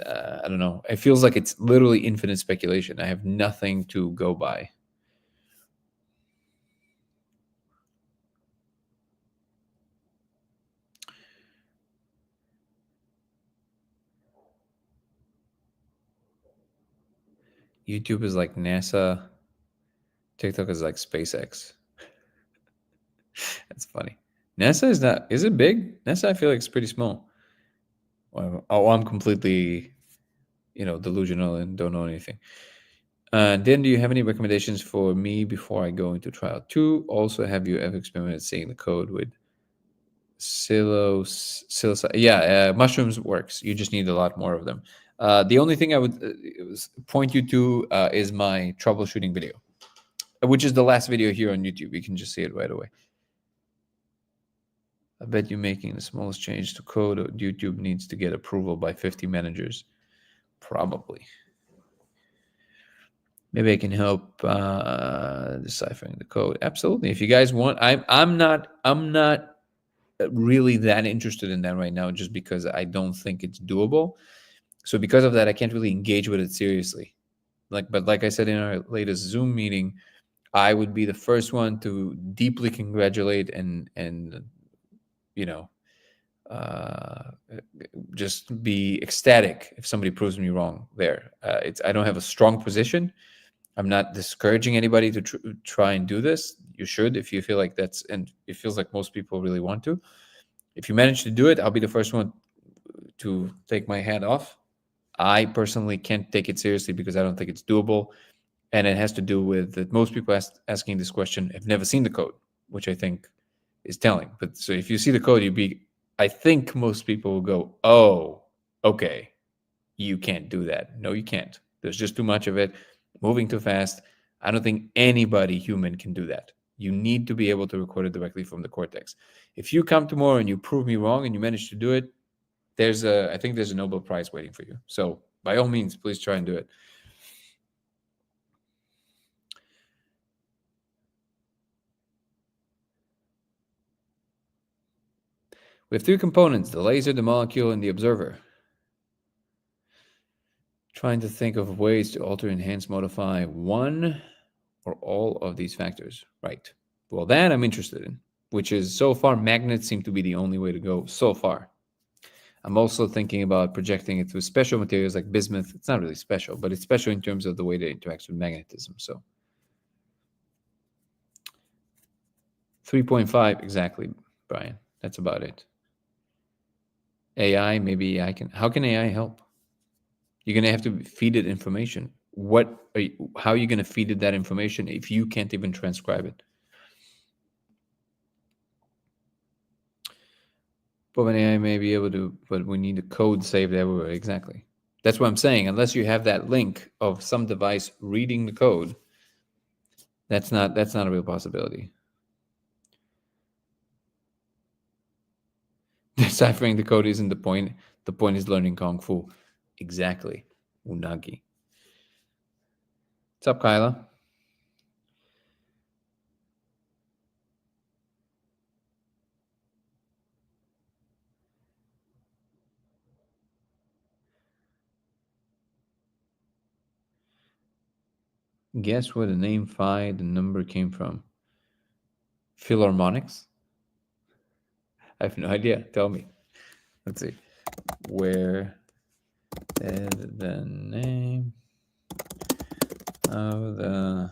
I don't know. It feels like it's literally infinite speculation. I have nothing to go by. YouTube is like NASA. TikTok is like SpaceX. That's funny. NASA is not. Is it big? NASA, I feel like it's pretty small. Oh, I'm completely, delusional and don't know anything. Then, do you have any recommendations for me before I go into trial 2? Also, have you ever experimented seeing the code with psilocybin? Yeah, mushrooms works. You just need a lot more of them. The only thing I would point you to is my troubleshooting video, which is the last video here on YouTube. You can just see it right away. I bet you making the smallest change to code YouTube needs to get approval by 50 managers. Probably. Maybe I can help deciphering the code. Absolutely. If you guys want, I'm not really that interested in that right now, just because I don't think it's doable. So because of that, I can't really engage with it seriously. But like I said in our latest Zoom meeting, I would be the first one to deeply congratulate and just be ecstatic if somebody proves me wrong there. I don't have a strong position. I'm not discouraging anybody to try and do this. You should, if you feel like and it feels like most people really want to. If you manage to do it, I'll be the first one to take my hat off. I personally can't take it seriously because I don't think it's doable. And it has to do with that most people asking this question have never seen the code, which I think is telling. But so if you see the code, I think most people will go, oh, okay, you can't do that. No, you can't. There's just too much of it, moving too fast. I don't think anybody human can do that. You need to be able to record it directly from the cortex. If you come tomorrow and you prove me wrong and you manage to do it, I think there's a Nobel Prize waiting for you. So by all means, please try and do it. We have 3 components: the laser, the molecule, and the observer. Trying to think of ways to alter, enhance, modify one or all of these factors. Right. Well, that I'm interested in, which is so far magnets seem to be the only way to go so far. I'm also thinking about projecting it through special materials like bismuth. It's not really special, but it's special in terms of the way that it interacts with magnetism. So 3.5 exactly, Brian. That's about it. AI, maybe I can. How can AI help? You're gonna have to feed it information. How are you gonna feed it that information if you can't even transcribe it? But an AI may be able to, but we need the code saved everywhere. Exactly. That's what I'm saying. Unless you have that link of some device reading the code, that's not a real possibility. Deciphering the code isn't the point. The point is learning Kung Fu. Exactly. Unagi. What's up, Kyla? Guess where the name phi, the number came from? Philharmonics? I have no idea. Tell me. Let's see. Where did the name of the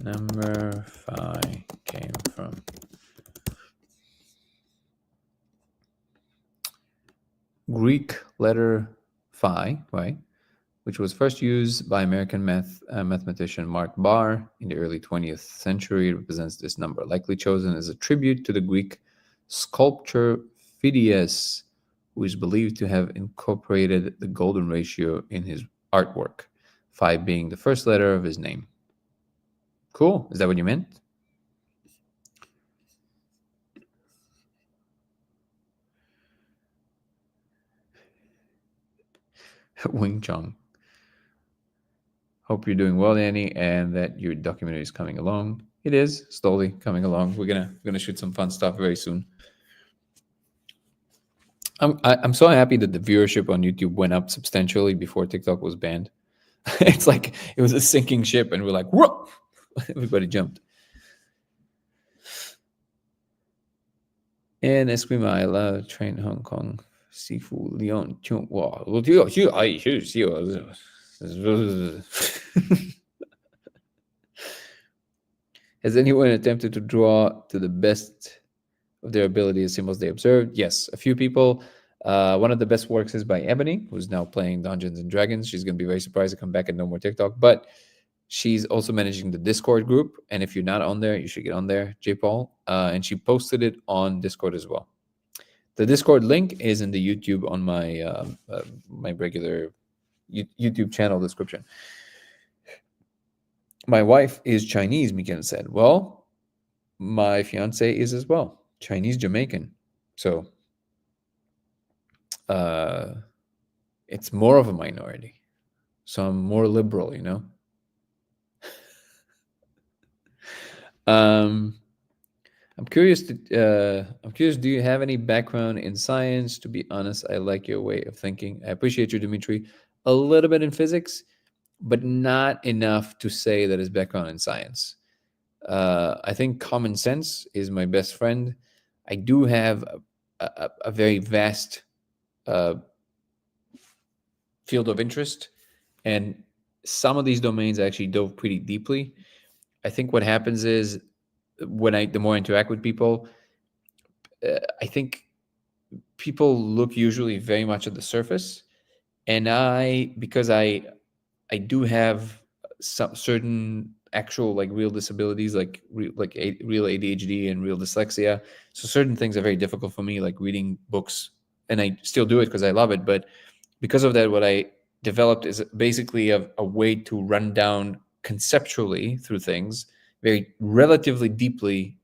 number phi came from? Greek letter phi, right? Which was first used by American mathematician Mark Barr in the early 20th century. It represents this number, likely chosen as a tribute to the Greek sculptor Phidias, who is believed to have incorporated the golden ratio in his artwork, phi being the first letter of his name. Cool. Is that what you meant? Wing Chun. Hope you're doing well, Danny, and that your documentary is coming along. It is slowly coming along. We're gonna shoot some fun stuff very soon. I'm so happy that the viewership on YouTube went up substantially before TikTok was banned. It's like it was a sinking ship, and we're like, whoa! Everybody jumped. And Esquima, I love train Hong Kong seafood. Leon, wow. Has anyone attempted to draw to the best of their ability the symbols they observed? Yes, a few people. One of the best works is by Ebony, who's now playing Dungeons and Dragons. She's going to be very surprised to come back and no more TikTok. But she's also managing the Discord group. And if you're not on there, you should get on there, J. Paul. And she posted it on Discord as well. The Discord link is in the YouTube on my my regular YouTube channel description. My wife is Chinese, Miguel said. Well, my fiance is as well. Chinese Jamaican. So it's more of a minority. So I'm more liberal, you know. I'm curious. Do you have any background in science? To be honest, I like your way of thinking. I appreciate you, Dimitri. A little bit in physics, but not enough to say that it's background in science. I think common sense is my best friend. I do have a very vast field of interest, and some of these domains I actually dove pretty deeply. I think what happens is the more I interact with people, I think people look usually very much at the surface, and because I do have some certain actual like real disabilities, like real ADHD and real dyslexia. So certain things are very difficult for me, like reading books, and I still do it because I love it. But because of that, what I developed is basically a way to run down conceptually through things very relatively deeply,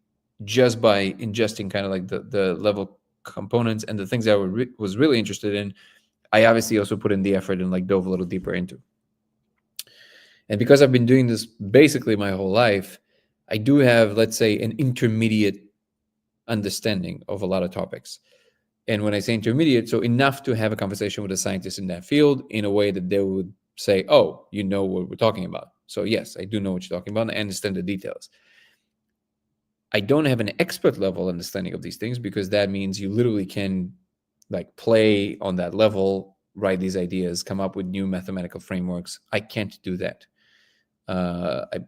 just by ingesting kind of like the level components and the things I was really interested in. I obviously also put in the effort and like dove a little deeper into. And because I've been doing this basically my whole life, I do have, let's say, an intermediate understanding of a lot of topics. And when I say intermediate, so enough to have a conversation with a scientist in that field in a way that they would say, oh, you know what we're talking about. So yes, I do know what you're talking about and I understand the details. I don't have an expert level understanding of these things because that means you literally can like play on that level, write these ideas, come up with new mathematical frameworks. I can't do that. I'm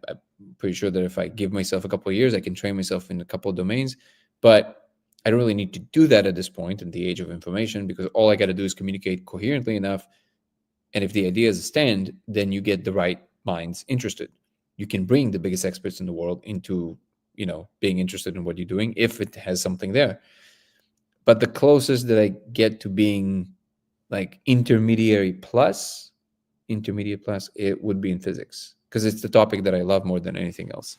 pretty sure that if I give myself a couple of years, I can train myself in a couple of domains, but I don't really need to do that at this point in the age of information, because all I got to do is communicate coherently enough. And if the ideas stand, then you get the right minds interested. You can bring the biggest experts in the world into, being interested in what you're doing if it has something there. But the closest that I get to being like intermediate plus, it would be in physics, because it's the topic that I love more than anything else.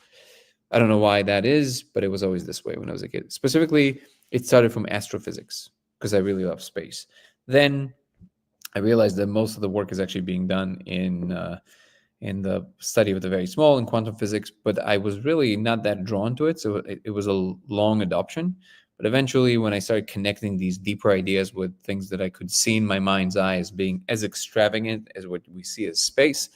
I don't know why that is, but it was always this way when I was a kid. Specifically, it started from astrophysics because I really love space. Then I realized that most of the work is actually being done in the study of the very small in quantum physics, but I was really not that drawn to it. So it was a long adoption. But eventually, when I started connecting these deeper ideas with things that I could see in my mind's eye as being as extravagant as what we see as space,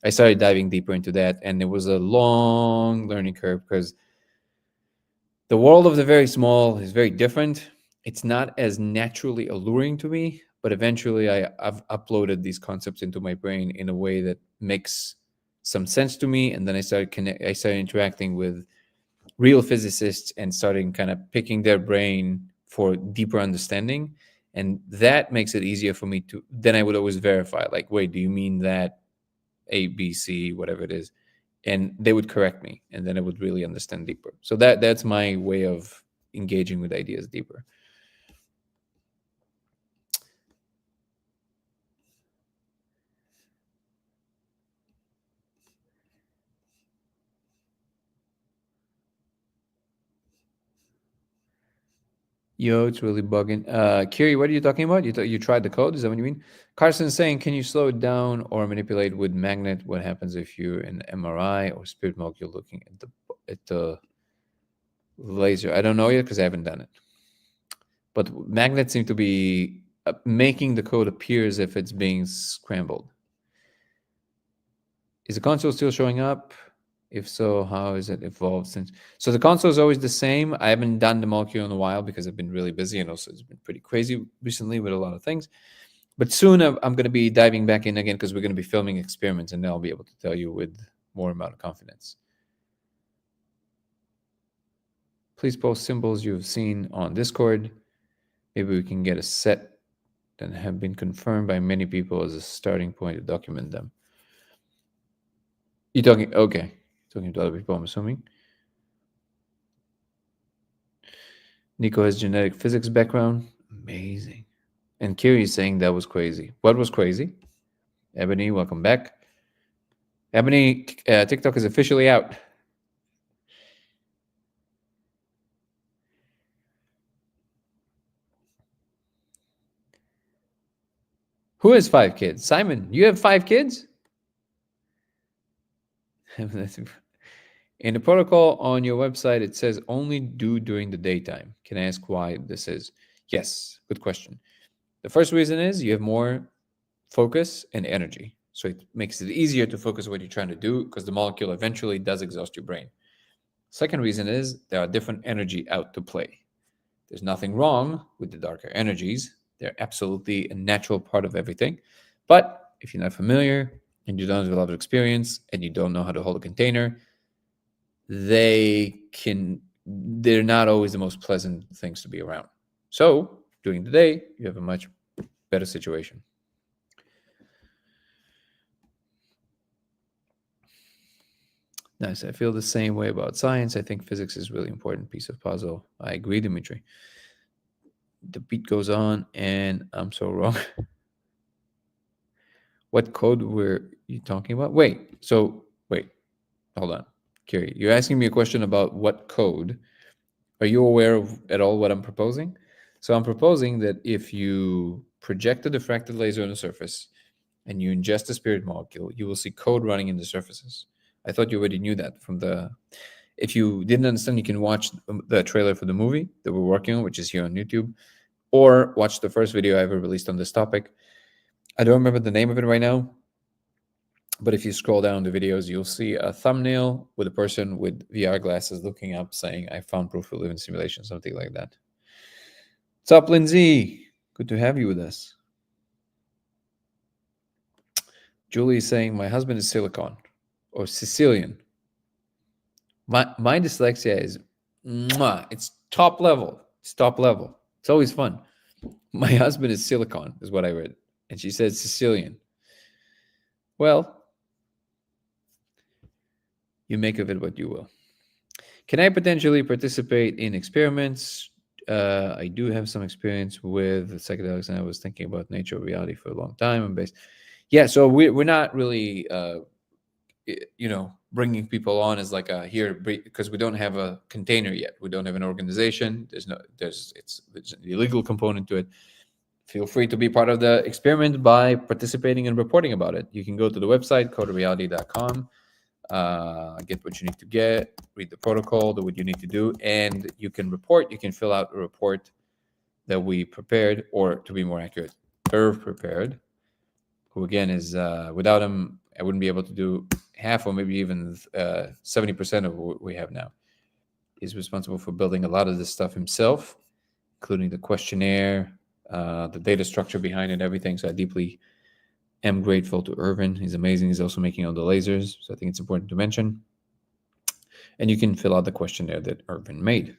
I started diving deeper into that. And it was a long learning curve, because the world of the very small is very different. It's not as naturally alluring to me, but eventually I've uploaded these concepts into my brain in a way that makes some sense to me. And then I started interacting with real physicists and starting kind of picking their brain for deeper understanding. And that makes it easier for me to, then I would always verify, like, wait, do you mean that A, B, C, whatever it is? And they would correct me, and then I would really understand deeper. So that's my way of engaging with ideas deeper. Yo, it's really bugging. Kiri, what are you talking about? You tried the code? Is that what you mean? Carson's saying, can you slow it down or manipulate with magnet? What happens if you're in MRI or spirit molecule looking at the laser? I don't know yet because I haven't done it. But magnets seem to be making the code appear as if it's being scrambled. Is the console still showing up? If so, how has it evolved since? So the console is always the same. I haven't done the molecule in a while because I've been really busy, and also it's been pretty crazy recently with a lot of things. But soon I'm going to be diving back in again, because we're going to be filming experiments, and then I'll be able to tell you with more amount of confidence. Please post symbols you've seen on Discord. Maybe we can get a set that have been confirmed by many people as a starting point to document them. You talking? Okay. Talking to other people, I'm assuming. Nico has genetic physics background. Amazing. And Kiri is saying that was crazy. What was crazy? Ebony, welcome back. Ebony, TikTok is officially out. Who has 5 kids? Simon, you have 5 kids? In the protocol on your website, it says only do during the daytime. Can I ask why this is? Yes, good question. The first reason is you have more focus and energy. So it makes it easier to focus on what you're trying to do, because the molecule eventually does exhaust your brain. Second reason is there are different energy out to play. There's nothing wrong with the darker energies. They're absolutely a natural part of everything. But if you're not familiar and you don't have a lot of experience and you don't know how to hold a container, they're not always the most pleasant things to be around. So during the day, you have a much better situation. Nice. I feel the same way about science. I think physics is a really important piece of puzzle. I agree, Dimitri. The beat goes on, and I'm so wrong. What code were you talking about? Wait, hold on. Kiri, you're asking me a question about what code. Are you aware of at all what I'm proposing? So I'm proposing that if you project a diffracted laser on the surface and you ingest a spirit molecule, you will see code running in the surfaces. I thought you already knew that from the... If you didn't understand, you can watch the trailer for the movie that we're working on, which is here on YouTube, or watch the first video I ever released on this topic. I don't remember the name of it right now, but if you scroll down the videos, you'll see a thumbnail with a person with VR glasses looking up saying, I found proof of living simulation, something like that. What's up, Lindsay? Good to have you with us. Julie is saying my husband is Silicon or Sicilian. My dyslexia is mwah, it's top level. It's top level. It's always fun. My husband is Silicon, is what I read. And she said Sicilian. Well, you make of it what you will. Can I potentially participate in experiments? I do have some experience with psychedelics, and I was thinking about nature of reality for a long time. And based, yeah. So we're not really, bringing people on as like a here because we don't have a container yet. We don't have an organization. There's an illegal component to it. Feel free to be part of the experiment by participating and reporting about it. You can go to the website codeofreality.com. Get what you need to get, read the protocol, do what you need to do, and you can report. You can fill out a report that we prepared, or to be more accurate, Irv prepared, who again is without him, I wouldn't be able to do half or maybe even 70% of what we have now. He's responsible for building a lot of this stuff himself, including the questionnaire, the data structure behind it, everything. So I deeply am grateful to Irvin. He's amazing. He's also making all the lasers. So I think it's important to mention. And you can fill out the questionnaire that Irvin made.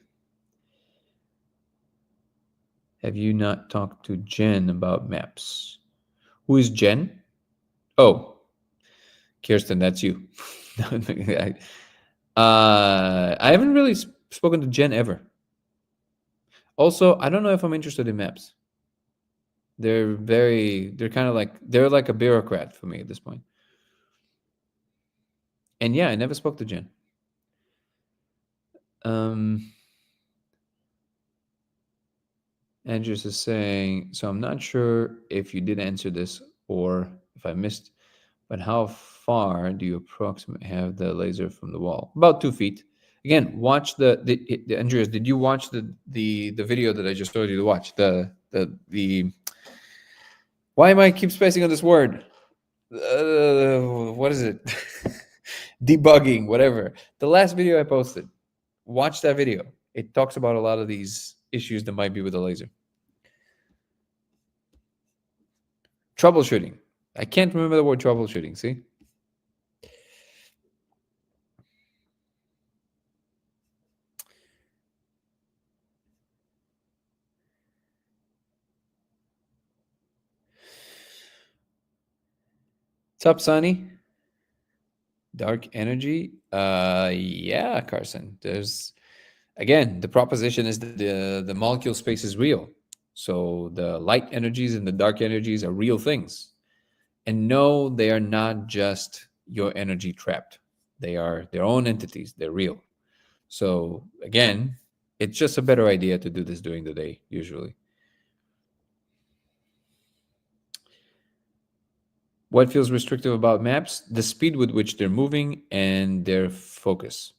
Have you not talked to Jen about maps? Who is Jen? Oh, Kirsten, that's you. I haven't really spoken to Jen ever. Also, I don't know if I'm interested in maps. They're kind of like, they're like a bureaucrat for me at this point. And yeah, I never spoke to Jen. Andrews is saying, so I'm not sure if you did answer this or if I missed, but how far do you approximately have the laser from the wall? About 2 feet. Again, watch the Andreas, did you watch the video that I just told you to watch? The why am I keep spacing on this word? What is it? Debugging, whatever. The last video I posted. Watch that video. It talks about a lot of these issues that might be with the laser. Troubleshooting. I can't remember the word troubleshooting, see? What's up, Sonny? Dark energy? Yeah, Carson. There's, again, the proposition is that the molecule space is real. So the light energies and the dark energies are real things. And no, they are not just your energy trapped. They are their own entities. They're real. So again, it's just a better idea to do this during the day, usually. What feels restrictive about maps? The speed with which they're moving and their focus,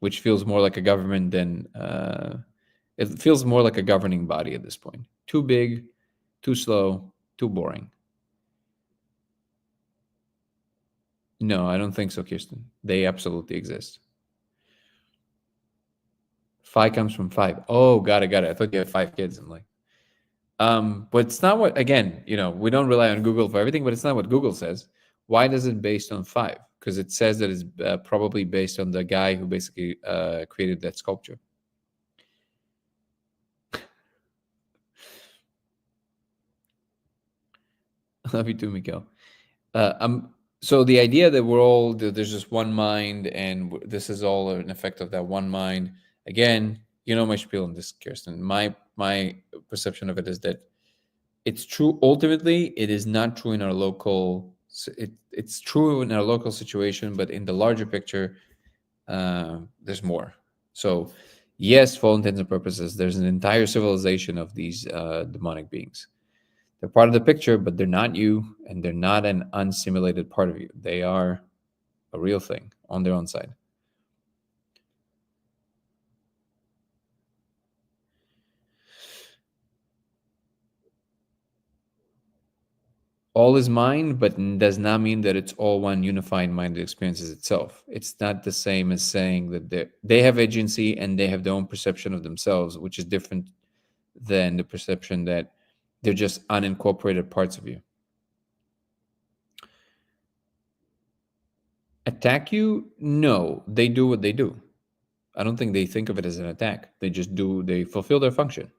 which feels more like a government than it feels more like a governing body at this point. Too big, too slow, too boring. No, I don't think so, Kirsten. They absolutely exist. Phi comes from 5. Oh, got it. I thought you had 5 kids. I'm like, but it's not what, again, we don't rely on Google for everything, but it's not what Google says. Why does it based on 5? Because it says that it's probably based on the guy who basically created that sculpture. Love you too, Miguel. So the idea that there's just one mind and this is all an effect of that one mind. Again, my spiel on this, Kirsten. My perception of it is that it's true. Ultimately, it is not true in our local. It's true in our local situation, but in the larger picture, there's more. So, yes, for all intents and purposes, there's an entire civilization of these demonic beings. They're part of the picture, but they're not you, and they're not an unsimulated part of you. They are a real thing on their own side. All is mind, but does not mean that it's all one unified mind that experiences itself. It's not the same as saying that they have agency and they have their own perception of themselves, which is different than the perception that they're just unincorporated parts of you. Attack you? No, they do what they do. I don't think they think of it as an attack. They fulfill their function.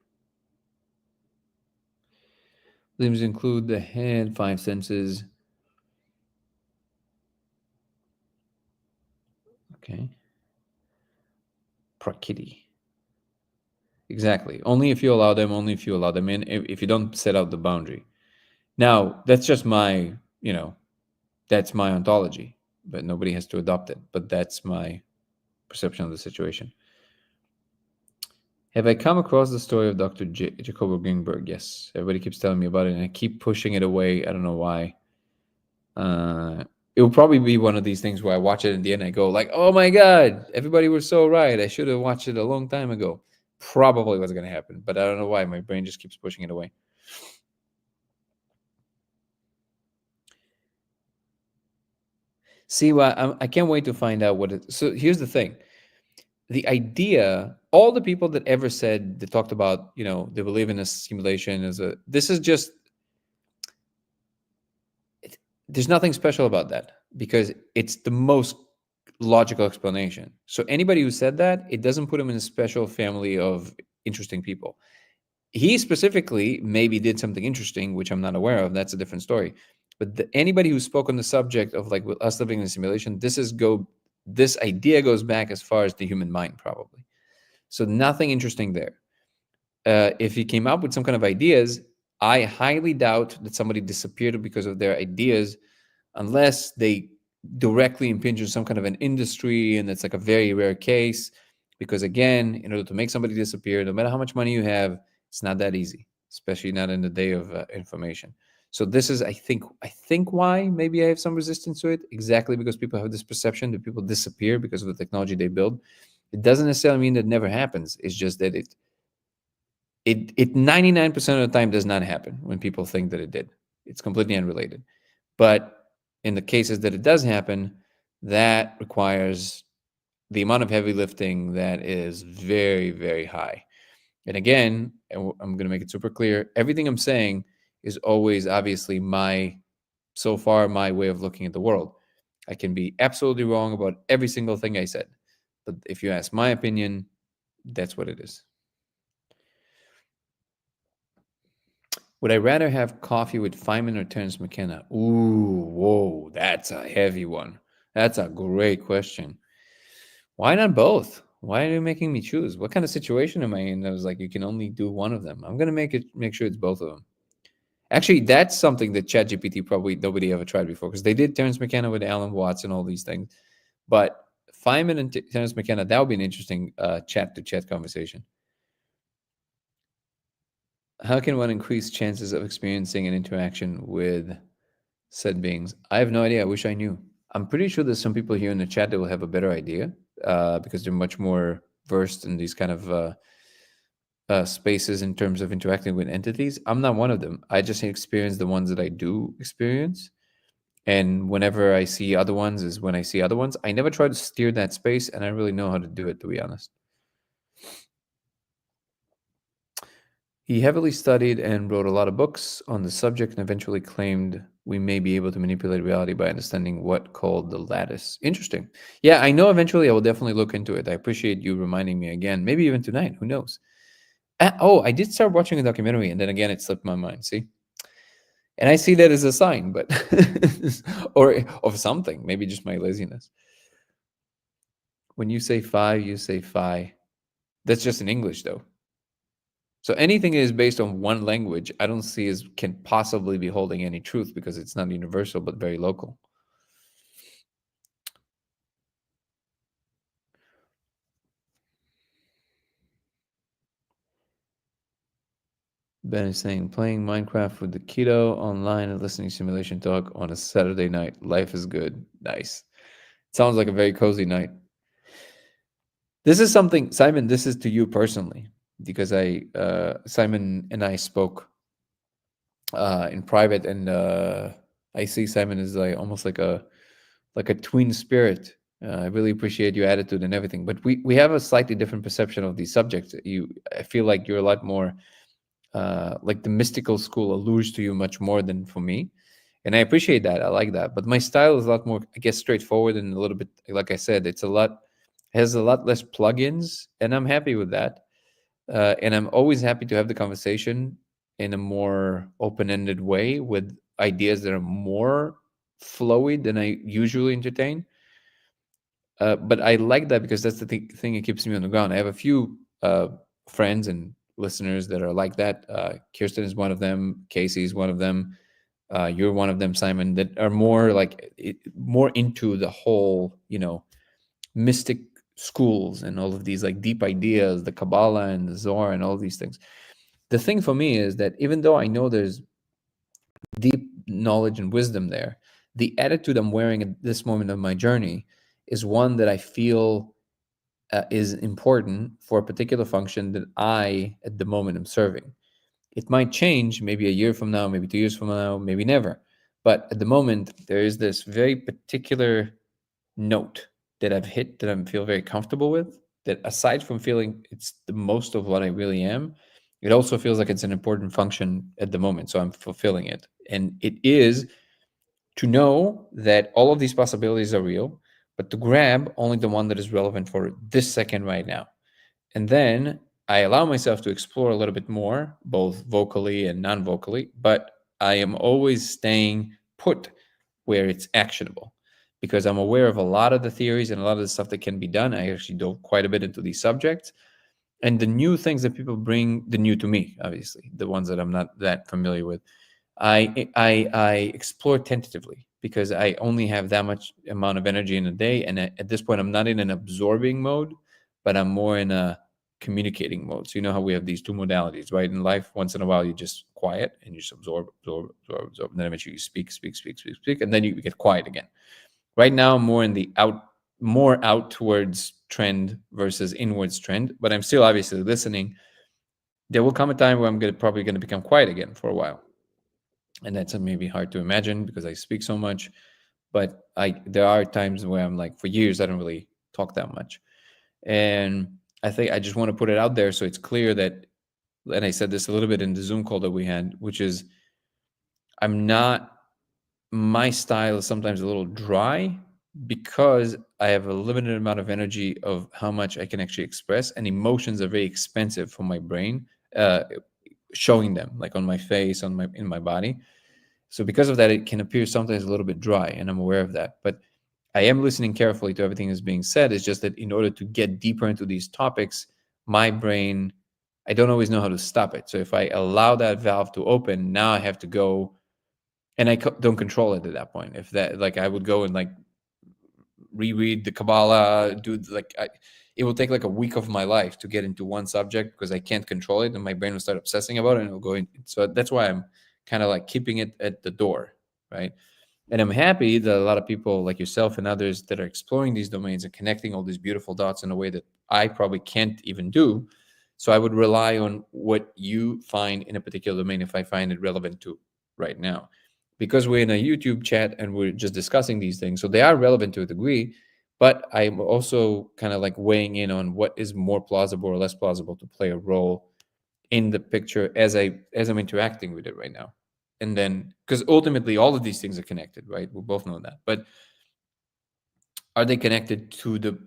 Limbs include the head, 5 senses. Okay. Prakriti. Exactly. Only if you allow them, only if you allow them in, if you don't set out the boundary. Now, that's just my, that's my ontology, but nobody has to adopt it. But that's my perception of the situation. Have I come across the story of Dr. Jacobo Greenberg? Yes. Everybody keeps telling me about it, and I keep pushing it away. I don't know why. It will probably be one of these things where I watch it in the end, I go like, oh my God, everybody was so right. I should have watched it a long time ago. Probably what's going to happen, but I don't know why. My brain just keeps pushing it away. See, well, I can't wait to find out what it. So here's the thing. The idea, all the people that ever said, they talked about, they believe in a simulation this is just, there's nothing special about that because it's the most logical explanation. So anybody who said that, it doesn't put him in a special family of interesting people. He specifically maybe did something interesting, which I'm not aware of. That's a different story. But anybody who spoke on the subject of like with us living in a simulation, this idea goes back as far as the human mind, probably. So nothing interesting there. If he came up with some kind of ideas, I highly doubt that somebody disappeared because of their ideas, unless they directly impinge on some kind of an industry, and it's like a very rare case. Because again, in order to make somebody disappear, no matter how much money you have, it's not that easy, especially not in the day of information. So this is, I think why maybe I have some resistance to it, exactly because people have this perception that people disappear because of the technology they build. It doesn't necessarily mean that never happens. It's just that it 99% of the time does not happen when people think that it did. It's completely unrelated. But in the cases that it does happen, that requires the amount of heavy lifting that is very, very high. And again, I'm going to make it super clear. Everything I'm saying is always obviously so far, my way of looking at the world. I can be absolutely wrong about every single thing I said. But if you ask my opinion, that's what it is. Would I rather have coffee with Feynman or Terence McKenna? Ooh, whoa, that's a heavy one. That's a great question. Why not both? Why are you making me choose? What kind of situation am I in that was like you can only do one of them? I'm gonna make sure it's both of them. Actually, that's something that ChatGPT probably nobody ever tried before because they did Terence McKenna with Alan Watts and all these things, but Feynman and Terence McKenna, that would be an interesting chat-to-chat conversation. How can one increase chances of experiencing an interaction with said beings? I have no idea. I wish I knew. I'm pretty sure there's some people here in the chat that will have a better idea because they're much more versed in these kind of spaces in terms of interacting with entities. I'm not one of them. I just experience the ones that I do experience. And whenever I see other ones is when I see other ones. I never try to steer that space, and I really know how to do it, to be honest. He heavily studied and wrote a lot of books on the subject and eventually claimed we may be able to manipulate reality by understanding what called the lattice. Interesting. Yeah, I know eventually I will definitely look into it. I appreciate you reminding me again, maybe even tonight. Who knows? I did start watching a documentary and then again it slipped my mind. See? And I see that as a sign, but or of something, maybe just my laziness. When you say phi, you say phi. That's just in English though. So anything that is based on one language, I don't see as can possibly be holding any truth because it's not universal, but very local. Ben is saying, playing Minecraft with the keto online and listening simulation talk on a Saturday night. Life is good. Nice. Sounds like a very cozy night. This is something, Simon, this is to you personally, because Simon and I spoke in private, and I see Simon as like almost like a twin spirit. I really appreciate your attitude and everything, but we have a slightly different perception of these subjects. I feel like you're a lot more like the mystical school allures to you much more than for me. And I appreciate that. I like that. But my style is a lot more, I guess, straightforward and a little bit, like I said, has a lot less plugins, and I'm happy with that. And I'm always happy to have the conversation in a more open-ended way with ideas that are more flowy than I usually entertain. But I like that because that's the thing that keeps me on the ground. I have a few friends and listeners that are like that. Kirsten is one of them. Casey is one of them. You're one of them, Simon, that are more like more into the whole, mystic schools and all of these like deep ideas, the Kabbalah and the Zohar and all these things. The thing for me is that even though I know there's deep knowledge and wisdom there, the attitude I'm wearing at this moment of my journey is one that I feel is important for a particular function that I, at the moment, am serving. It might change maybe a year from now, maybe 2 years from now, maybe never. But at the moment, there is this very particular note that I've hit that I feel very comfortable with. That aside from feeling it's the most of what I really am, it also feels like it's an important function at the moment. So I'm fulfilling it. And it is to know that all of these possibilities are real, but to grab only the one that is relevant for this second right now. And then I allow myself to explore a little bit more, both vocally and non vocally, but I am always staying put where it's actionable because I'm aware of a lot of the theories and a lot of the stuff that can be done. I actually dove quite a bit into these subjects. And the new things that people bring, the new to me, obviously, the ones that I'm not that familiar with, I explore tentatively because I only have that much amount of energy in a day. And at this point, I'm not in an absorbing mode, but I'm more in a communicating mode. So you know how we have these two modalities, right? In life, once in a while, you just quiet and you just absorb. And then eventually you speak, and then you get quiet again. Right now, I'm more in the more outwards trend versus inwards trend, but I'm still obviously listening. There will come a time where I'm probably going to become quiet again for a while. And that's maybe hard to imagine because I speak so much. But there are times where I'm like, for years, I don't really talk that much. And I think I just want to put it out there so it's clear that, and I said this a little bit in the Zoom call that we had, which is my style is sometimes a little dry because I have a limited amount of energy of how much I can actually express, and emotions are very expensive for my brain, showing them like on my face, in my body. So because of that, it can appear sometimes a little bit dry, and I'm aware of that. But I am listening carefully to everything that's being said. It's just that in order to get deeper into these topics, my brain, I don't always know how to stop it. So if I allow that valve to open, now I have to go, and I don't control it at that point. If that, like, I would go and like reread the Kabbalah, it will take like a week of my life to get into one subject because I can't control it, and my brain will start obsessing about it, and it'll go in. So that's why I'm kind of like keeping it at the door, right? And I'm happy that a lot of people like yourself and others that are exploring these domains and connecting all these beautiful dots in a way that I probably can't even do. So I would rely on what you find in a particular domain if I find it relevant to right now. Because we're in a YouTube chat and we're just discussing these things, so they are relevant to a degree, but I'm also kind of like weighing in on what is more plausible or less plausible to play a role in the picture as I'm interacting with it right now. And then, because ultimately all of these things are connected, right? We both know that. But are they connected to the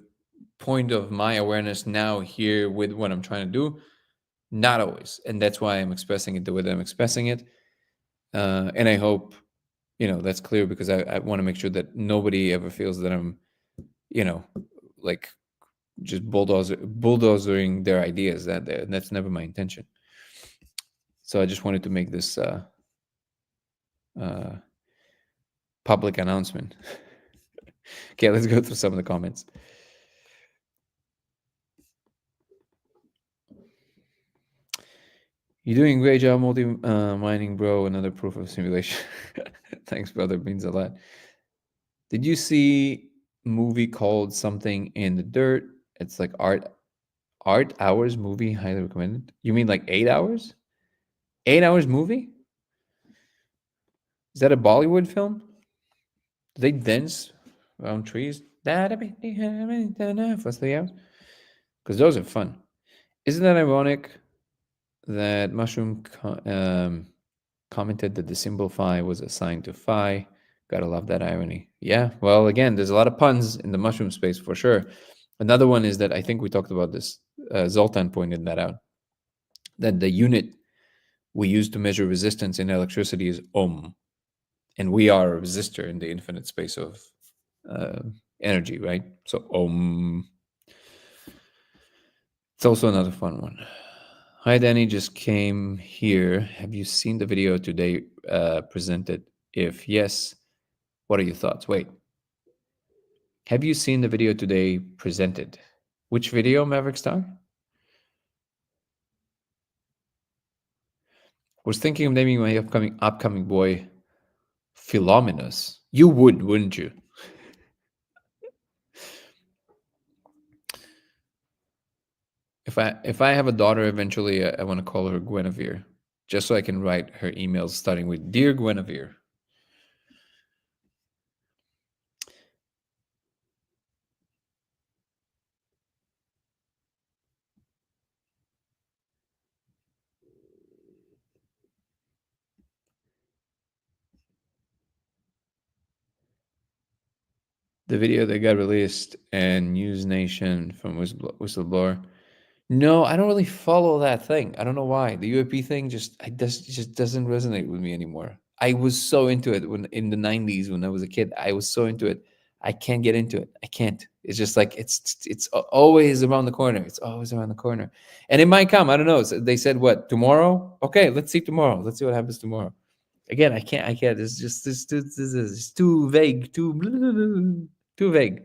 point of my awareness now here with what I'm trying to do? Not always. And that's why I'm expressing it the way that I'm expressing it. And I hope, that's clear because I want to make sure that nobody ever feels that I'm, like just bulldozering their ideas. That's never my intention. So I just wanted to make this public announcement. Okay, let's go through some of the comments. You're doing a great job mining, bro. Another proof of simulation. Thanks, brother. Means a lot. Did you see a movie called Something in the Dirt? It's like art hours movie. Highly recommended. You mean like 8 hours? 8 hours movie? Is that a Bollywood film? Do they dance around trees? For 3 hours? Because those are fun. Isn't that ironic that Mushroom commented that the symbol phi was assigned to phi. Gotta love that irony. Yeah, well, again, there's a lot of puns in the mushroom space for sure. Another one is that I think we talked about this. Zoltan pointed that out, that the unit we use to measure resistance in electricity is ohm, and we are a resistor in the infinite space of energy, right? So ohm. It's also another fun one. Hi, Danny. Just came here. Have you seen the video today presented? If yes, what are your thoughts? Wait. Have you seen the video today presented? Which video, Maverick Star? Was thinking of naming my upcoming boy Philomenus. You would, wouldn't you? If I have a daughter eventually, I want to call her Guinevere, just so I can write her emails starting with "Dear Guinevere." The video that got released and News Nation from Whistleblower. No, I don't really follow that thing. I don't know why. The UAP thing just doesn't resonate with me anymore. I was so into it when in the 90s when I was a kid. I was so into it. I can't get into it. I can't. It's just like it's always around the corner. It's always around the corner. And it might come. I don't know. So they said what? Tomorrow? Okay, let's see tomorrow. Let's see what happens tomorrow. Again, I can't. It's just this is too vague, too vague.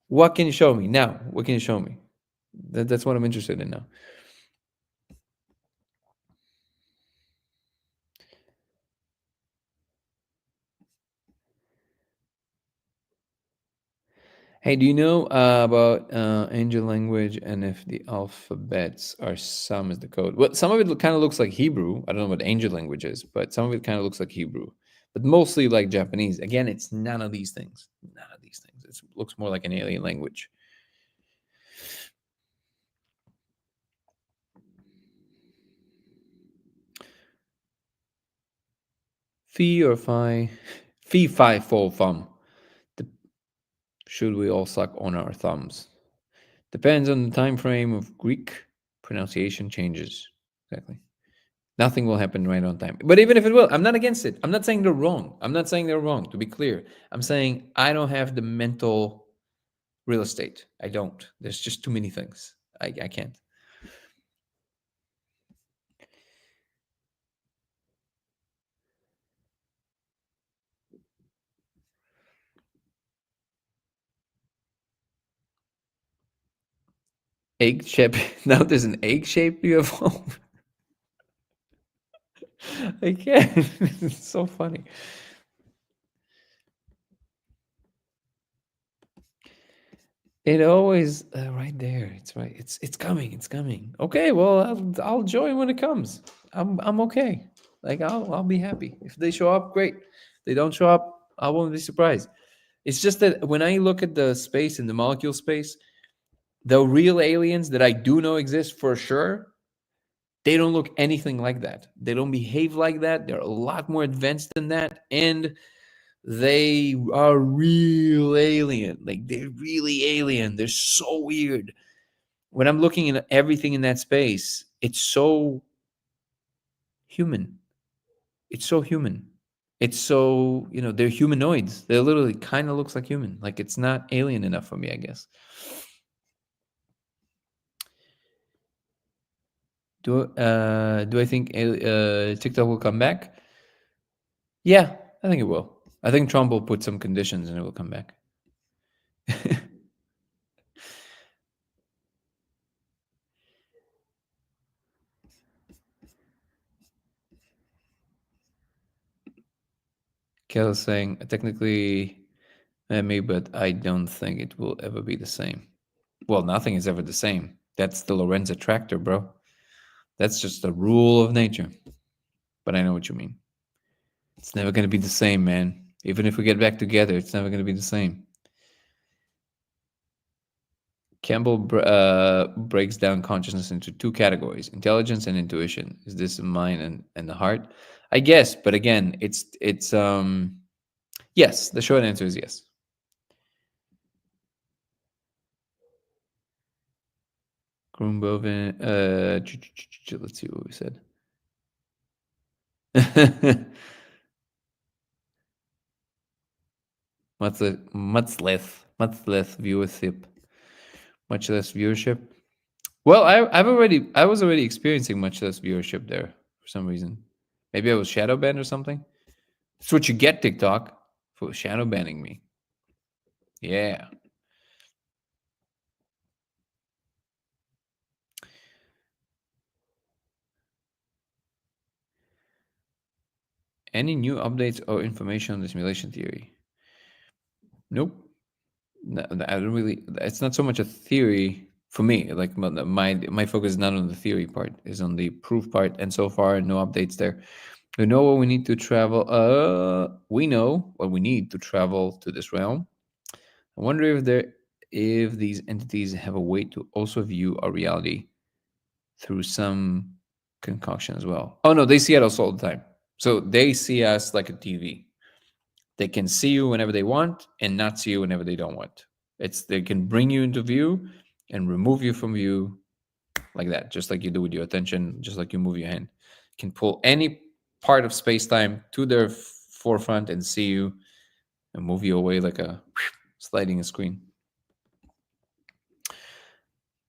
What can you show me now? What can you show me? That's what I'm interested in now. Hey, do you know about angel language and if the alphabets are sum as the code? Well, some of it kind of looks like Hebrew. I don't know what angel language is, but some of it kind of looks like Hebrew, but mostly like Japanese. Again, it's none of these things. None of these things. It looks more like an alien language. Phi or phi? Phi, phi, full thumb. Should we all suck on our thumbs? Depends on the time frame of Greek pronunciation changes. Exactly. Nothing will happen right on time. But even if it will, I'm not against it. I'm not saying they're wrong. I'm not saying they're wrong, to be clear. I'm saying I don't have the mental real estate. I don't. There's just too many things. I can't. Egg shape. Now there's an egg shaped UFO. I can't. It's so funny. It always right there. It's right. It's coming. It's coming. Okay. Well, I'll join when it comes. I'm okay. Like I'll be happy if they show up. Great. They don't show up. I won't be surprised. It's just that when I look at the space in the molecule space, the real aliens that I do know exist for sure, they don't look anything like that. They don't behave like that. They're a lot more advanced than that, and they are real alien. Like they're really alien. They're so weird. When I'm looking at everything in that space, it's so human. It's so human. It's so, they're humanoids. They literally kind of looks like human. Like it's not alien enough for me, I guess. Do I think TikTok will come back? Yeah, I think it will. I think Trump will put some conditions and it will come back. Kel is saying, technically, me, but I don't think it will ever be the same. Well, nothing is ever the same. That's the Lorenz attractor, bro. That's just the rule of nature. But I know what you mean. It's never going to be the same, man. Even if we get back together, it's never going to be the same. Campbell breaks down consciousness into two categories: intelligence and intuition. Is this the mind and the heart? I guess, but again, it's yes. The short answer is yes. Grunboven. Let's see what we said. much less viewership. Much less viewership. Well, I was already experiencing much less viewership there for some reason. Maybe I was shadow banned or something. That's what you get, TikTok, for shadow banning me. Yeah. Any new updates or information on the simulation theory? Nope. No, I don't really. It's not so much a theory for me. Like my focus is not on the theory part, is on the proof part. And so far, no updates there. We know what we need to travel. We know what we need to travel to this realm. I wonder if these entities have a way to also view our reality through some concoction as well. Oh no, they see us all the time. So they see us like a TV. They can see you whenever they want and not see you whenever they don't want. They can bring you into view and remove you from view like that, just like you do with your attention, just like you move your hand. Can pull any part of space time to their forefront and see you and move you away like a sliding a screen.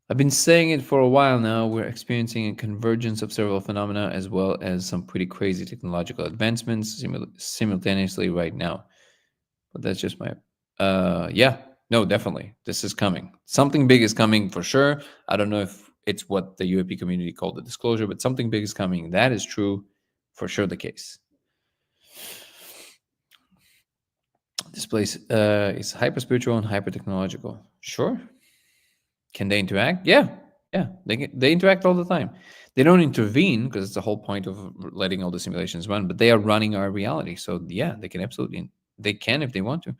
I've been saying it for a while now. We're experiencing a convergence of several phenomena as well as some pretty crazy technological advancements simultaneously right now. But that's just my, yeah, no, definitely. This is coming. Something big is coming for sure. I don't know if it's what the UAP community called the disclosure, but something big is coming. That is true, for sure the case. This place is hyper spiritual and hyper technological. Sure. Can they interact? Yeah, yeah. They interact all the time. They don't intervene because it's the whole point of letting all the simulations run. But they are running our reality, so yeah, they can absolutely. They can if they want to.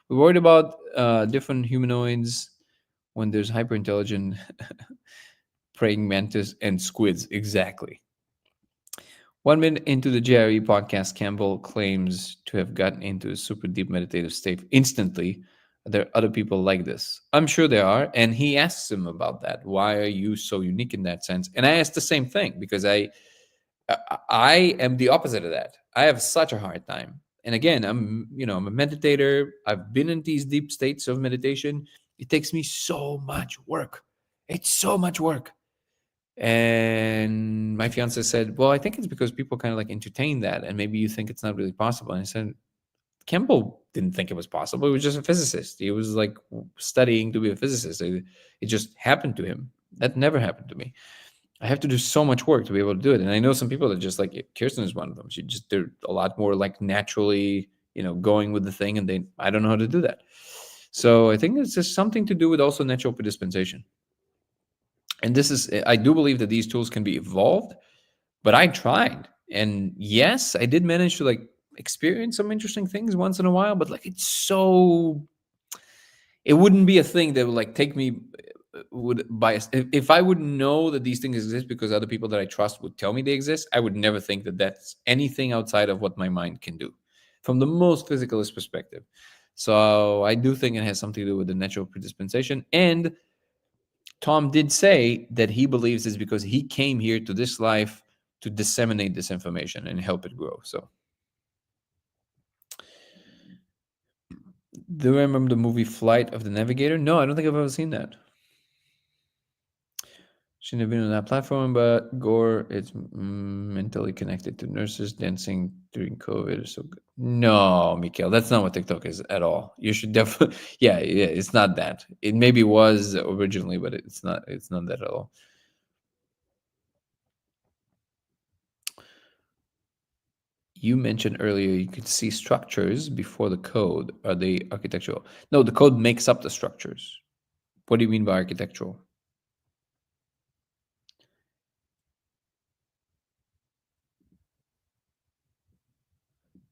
We're worried about different humanoids when there's hyper intelligent praying mantis and squids. Exactly. 1 minute into the JRE podcast, Campbell claims to have gotten into a super deep meditative state instantly. Are there other people like this? I'm sure there are. And he asks him about that. Why are you so unique in that sense? And I asked the same thing because I am the opposite of that. I have such a hard time. And again, I'm a meditator. I've been in these deep states of meditation. It takes me so much work. It's so much work. And my fiance said, well, I think it's because people kind of like entertain that. And maybe you think it's not really possible. And I said, Campbell didn't think it was possible. He was just a physicist. He was like studying to be a physicist. It just happened to him. That never happened to me. I have to do so much work to be able to do it. And I know some people that just like Kirsten is one of them. They're a lot more like naturally, going with the thing. And I don't know how to do that. So I think it's just something to do with also natural predispensation. And I do believe that these tools can be evolved, but I tried. And yes, I did manage to like experience some interesting things once in a while, but like it wouldn't be a thing that would like take me would bias if I would know that these things exist because other people that I trust would tell me they exist. I would never think that that's anything outside of what my mind can do from the most physicalist perspective. So I do think it has something to do with the natural predispensation. And Tom did say that he believes it's because he came here to this life to disseminate this information and help it grow. So, do you remember the movie Flight of the Navigator? No, I don't think I've ever seen that. Shouldn't have been on that platform, but Gore, it's mentally connected to nurses dancing during COVID. So good. No, Mikhail, that's not what TikTok is at all. You should definitely, yeah, it's not that. It maybe was originally, but it's not. It's not that at all. You mentioned earlier you could see structures before the code. Are they architectural? No, the code makes up the structures. What do you mean by architectural?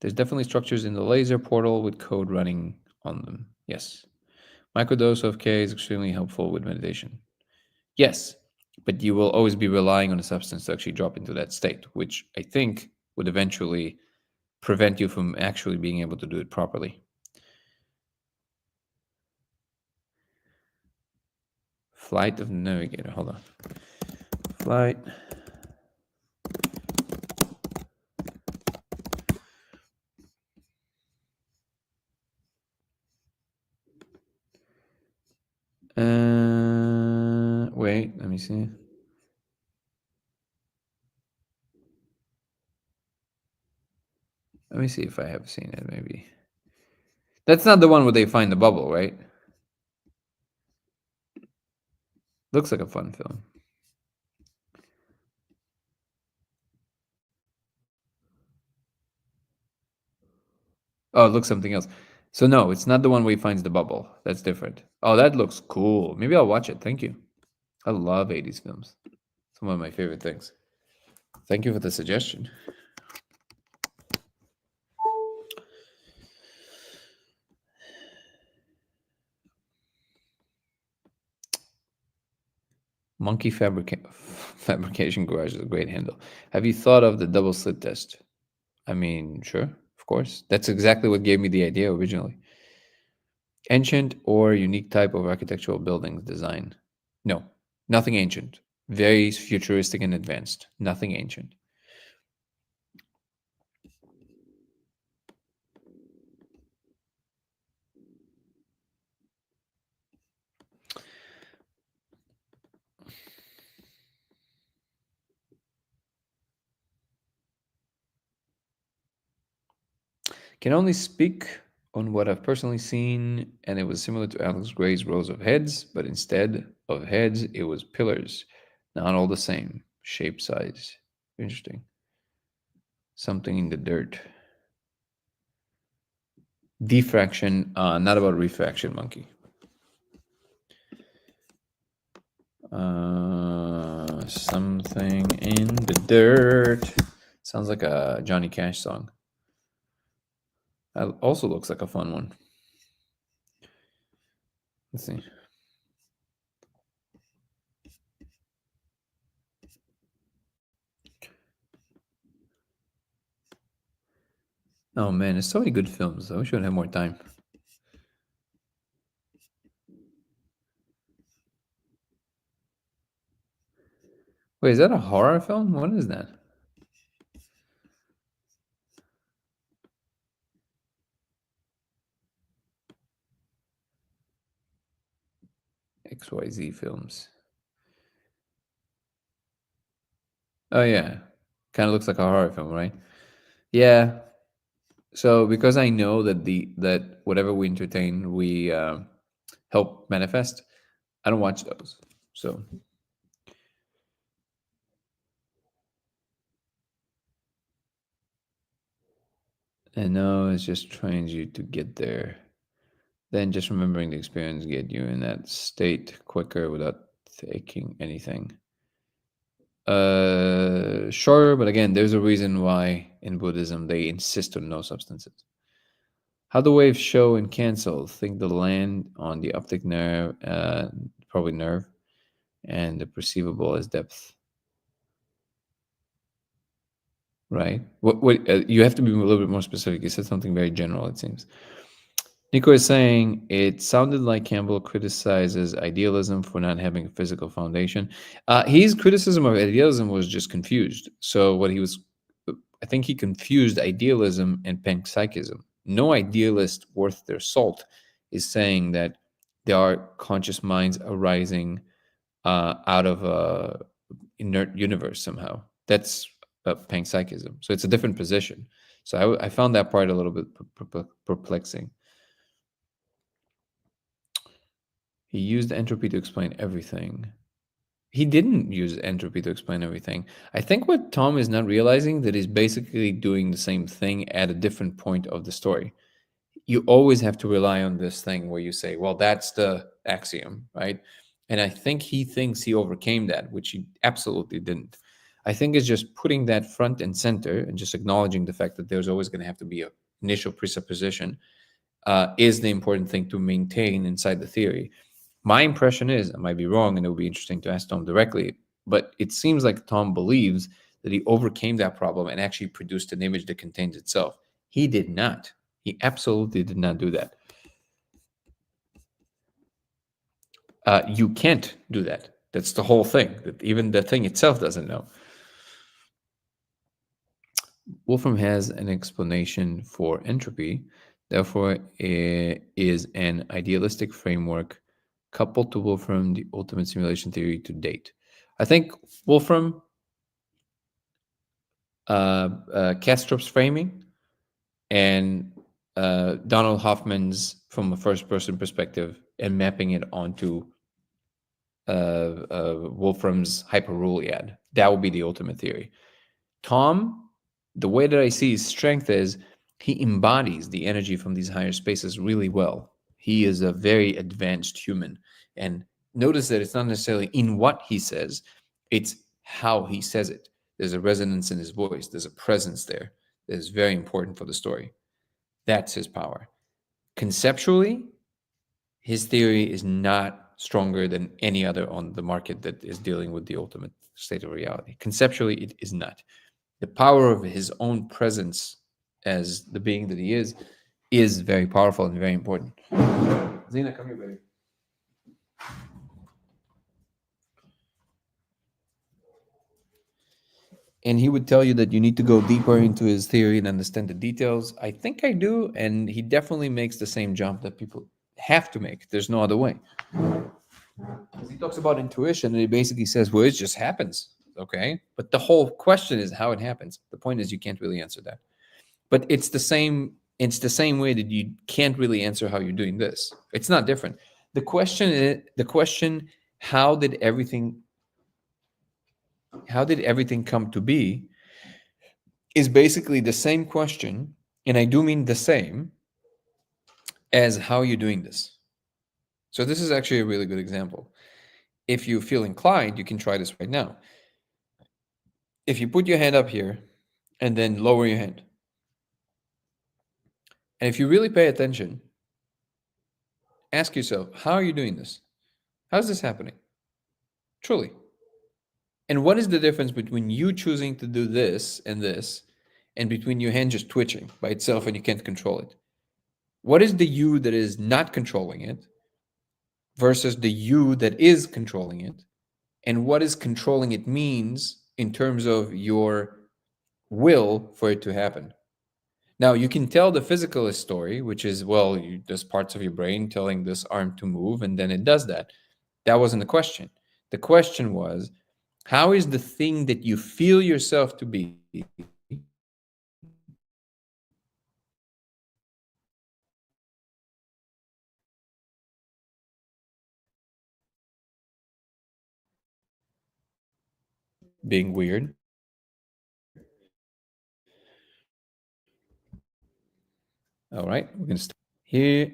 There's definitely structures in the laser portal with code running on them. Yes. Microdose of K is extremely helpful with meditation. Yes, but you will always be relying on a substance to actually drop into that state, which I think would eventually prevent you from actually being able to do it properly. Flight of the Navigator. Hold on. Flight. Wait, let me see. Let me see if I have seen it, maybe. That's not the one where they find the bubble, right? Looks like a fun film. Oh, it looks something else. So no, it's not the one where he finds the bubble. That's different. Oh, that looks cool. Maybe I'll watch it. Thank you. I love 80s films. It's one of my favorite things. Thank you for the suggestion. Monkey Fabrication Garage is a great handle. Have you thought of the double slit test? I mean, sure, of course. That's exactly what gave me the idea originally. Ancient or unique type of architectural buildings design? No, nothing ancient. Very futuristic and advanced. Nothing ancient. Can only speak on what I've personally seen, and it was similar to Alex Gray's rows of heads, but instead of heads, it was pillars. Not all the same. Shape, size. Interesting. Something in the dirt. Diffraction, not about refraction, monkey. Something in the dirt. Sounds like a Johnny Cash song. That also looks like a fun one. Let's see. Oh man, there's so many good films. I wish we would have more time. Wait, is that a horror film? What is that? XYZ films. Oh yeah. Kind of looks like a horror film, right? Yeah. So because I know that whatever we entertain, we help manifest, I don't watch those. So I know it's just trying you to get there. Then just remembering the experience get you in that state quicker without taking anything. Sure, but again, there's a reason why in Buddhism they insist on no substances. How the waves show and cancel. Think the land on the optic nerve, probably nerve, and the perceivable as depth. Right? What you have to be a little bit more specific. You said something very general, it seems. Nico is saying it sounded like Campbell criticizes idealism for not having a physical foundation. His criticism of idealism was just confused. So what he was, I think he confused idealism and panpsychism. No idealist worth their salt is saying that there are conscious minds arising out of a inert universe somehow. That's panpsychism. So it's a different position. So I found that part a little bit perplexing. He used entropy to explain everything. He didn't use entropy to explain everything. I think what Tom is not realizing that he's basically doing the same thing at a different point of the story. You always have to rely on this thing where you say, well, that's the axiom, right? And I think he thinks he overcame that, which he absolutely didn't. I think it's just putting that front and center and just acknowledging the fact that there's always going to have to be an initial presupposition is the important thing to maintain inside the theory. My impression is, I might be wrong, and it would be interesting to ask Tom directly, but it seems like Tom believes that he overcame that problem and actually produced an image that contains itself. He did not. He absolutely did not do that. You can't do that. That's the whole thing, that even the thing itself doesn't know. Wolfram has an explanation for entropy, therefore is an idealistic framework coupled to Wolfram, the ultimate simulation theory to date. I think Wolfram, Kastrup's framing, and Donald Hoffman's from a first-person perspective and mapping it onto Wolfram's hyperruled, that would be the ultimate theory. Tom, the way that I see his strength is he embodies the energy from these higher spaces really well. He is a very advanced human. And notice that it's not necessarily in what he says, it's how he says it. There's a resonance in his voice, there's a presence there that is very important for the story. That's his power. Conceptually, his theory is not stronger than any other on the market that is dealing with the ultimate state of reality. Conceptually, it is not. The power of his own presence as the being that he is very powerful and very important. Zena, come here, baby. And he would tell you that you need to go deeper into his theory and understand the details. I think I do, and he definitely makes the same jump that people have to make. There's no other way. He talks about intuition, and he basically says, well, it just happens, okay? But the whole question is how it happens. The point is you can't really answer that. But it's the same way that you can't really answer how you're doing this. It's not different. The question, how did everything come to be, is basically the same question, and I do mean the same, as how you're doing this. So this is actually a really good example. If you feel inclined, you can try this right now. If you put your hand up here and then lower your hand, and if you really pay attention, ask yourself, how are you doing this? How's this happening? Truly. And what is the difference between you choosing to do this, and between your hand just twitching by itself and you can't control it? What is the you that is not controlling it versus the you that is controlling it? And what is controlling it means in terms of your will for it to happen? Now, you can tell the physicalist story, which is, well, there's parts of your brain telling this arm to move, and then it does that. That wasn't the question. The question was, how is the thing that you feel yourself to be being weird? All right, we're going to start here.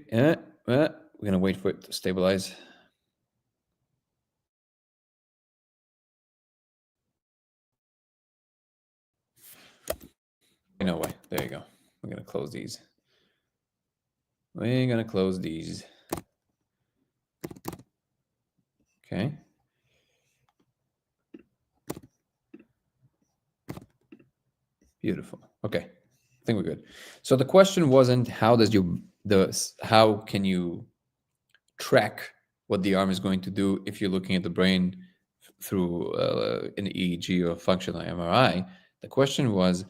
We're going to wait for it to stabilize. No way. There you go. We're going to close these. We're going to close these. Okay. Beautiful. Okay. I think we're good. So the question wasn't how can you track what the arm is going to do if you're looking at the brain through an EEG or functional MRI. The question was,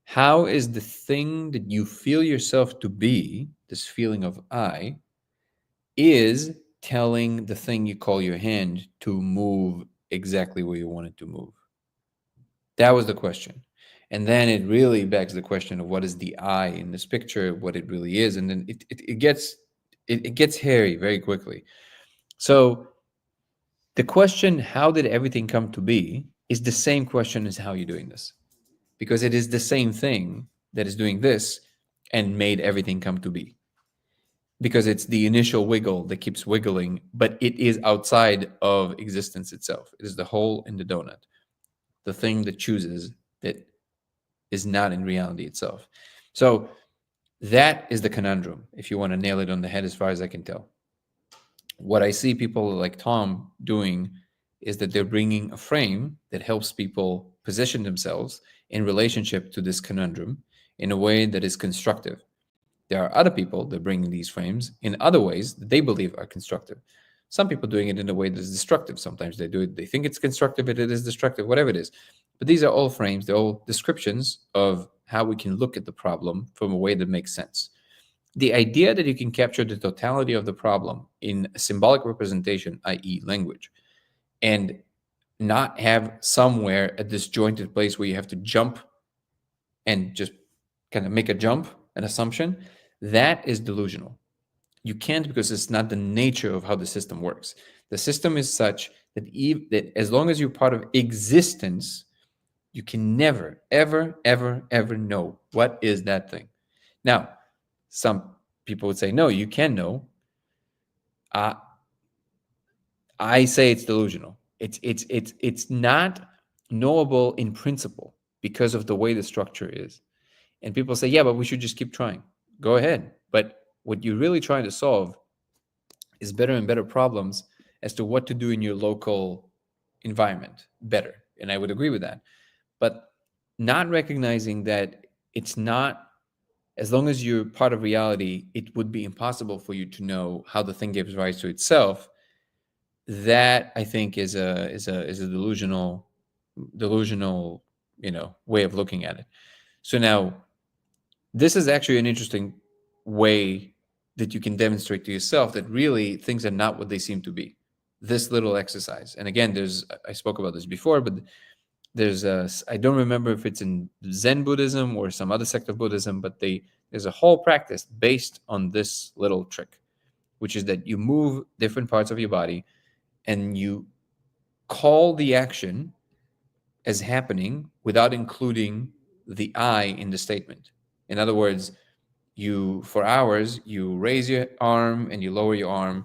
how is the thing that you feel yourself to be, this feeling of I, is telling the thing you call your hand to move exactly where you want it to move? That was the question. And then it really begs the question of what is the I in this picture, what it really is. And then it gets hairy very quickly. So the question, how did everything come to be, is the same question as how you're doing this. Because it is the same thing that is doing this and made everything come to be. Because it's the initial wiggle that keeps wiggling, but it is outside of existence itself. It is the hole in the donut, the thing that chooses that is not in reality itself. So That is the conundrum, if you want to nail it on the head, as far as I can tell. What I see people like Tom doing is that they're bringing a frame that helps people position themselves in relationship to this conundrum in a way that is constructive. There are other people that bring these frames in other ways that they believe are constructive. Some people doing it in a way that is destructive. Sometimes they do it, they think it's constructive, but it is destructive, whatever it is. But these are all frames, they're all descriptions of how we can look at the problem from a way that makes sense. The idea that you can capture the totality of the problem in a symbolic representation, i.e., language, and not have somewhere a disjointed place where you have to jump and just kind of make a jump, an assumption, that is delusional. You can't, because it's not the nature of how the system works. The system is such that, that as long as you're part of existence, you can never, ever, ever, ever know what is that thing. Now, some people would say, no, you can know. I say it's delusional. It's not knowable in principle because of the way the structure is. And people say, yeah, but we should just keep trying. Go ahead. But what you're really trying to solve is better and better problems as to what to do in your local environment better. And I would agree with that. But not recognizing that it's not, as long as you're part of reality, it would be impossible for you to know how the thing gives rise to itself. That, I think, is a delusional, way of looking at it. So now, this is actually an interesting way that you can demonstrate to yourself that really things are not what they seem to be. This little exercise, and again, I spoke about this before, but I don't remember if it's in Zen Buddhism or some other sect of Buddhism, but there's a whole practice based on this little trick, which is that you move different parts of your body and you call the action as happening without including the I in the statement. In other words, for hours, you raise your arm and you lower your arm,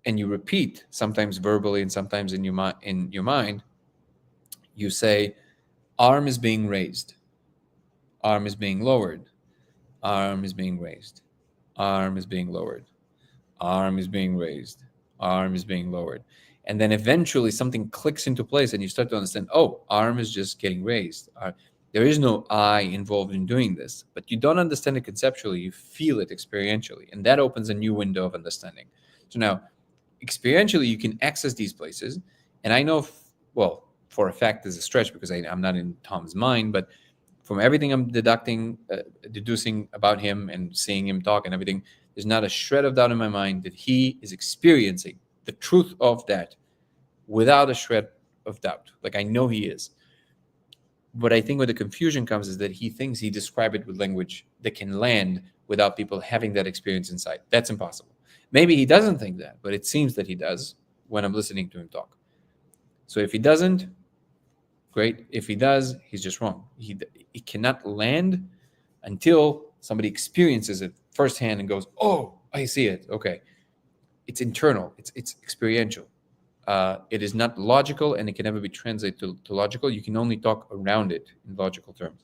and you repeat, sometimes verbally and sometimes in your mind, you say, arm is being raised, arm is being lowered, arm is being raised, arm is being lowered, arm is being raised, arm is being lowered. And then eventually something clicks into place and you start to understand, oh, arm is just getting raised. There is no I involved in doing this, but you don't understand it conceptually, you feel it experientially. And that opens a new window of understanding. So now, experientially, you can access these places. And I know, for a fact, there's a stretch because I'm not in Tom's mind, but from everything I'm deducing about him and seeing him talk and everything, there's not a shred of doubt in my mind that he is experiencing the truth of that without a shred of doubt. Like, I know he is. But I think where the confusion comes is that he thinks he described it with language that can land without people having that experience inside. That's impossible. Maybe he doesn't think that, but it seems that he does when I'm listening to him talk. So if he doesn't, great. If he does, he's just wrong. He cannot land until somebody experiences it firsthand and goes, oh, I see it. Okay. It's internal. It's experiential. It is not logical, and it can never be translated to logical. You can only talk around it in logical terms.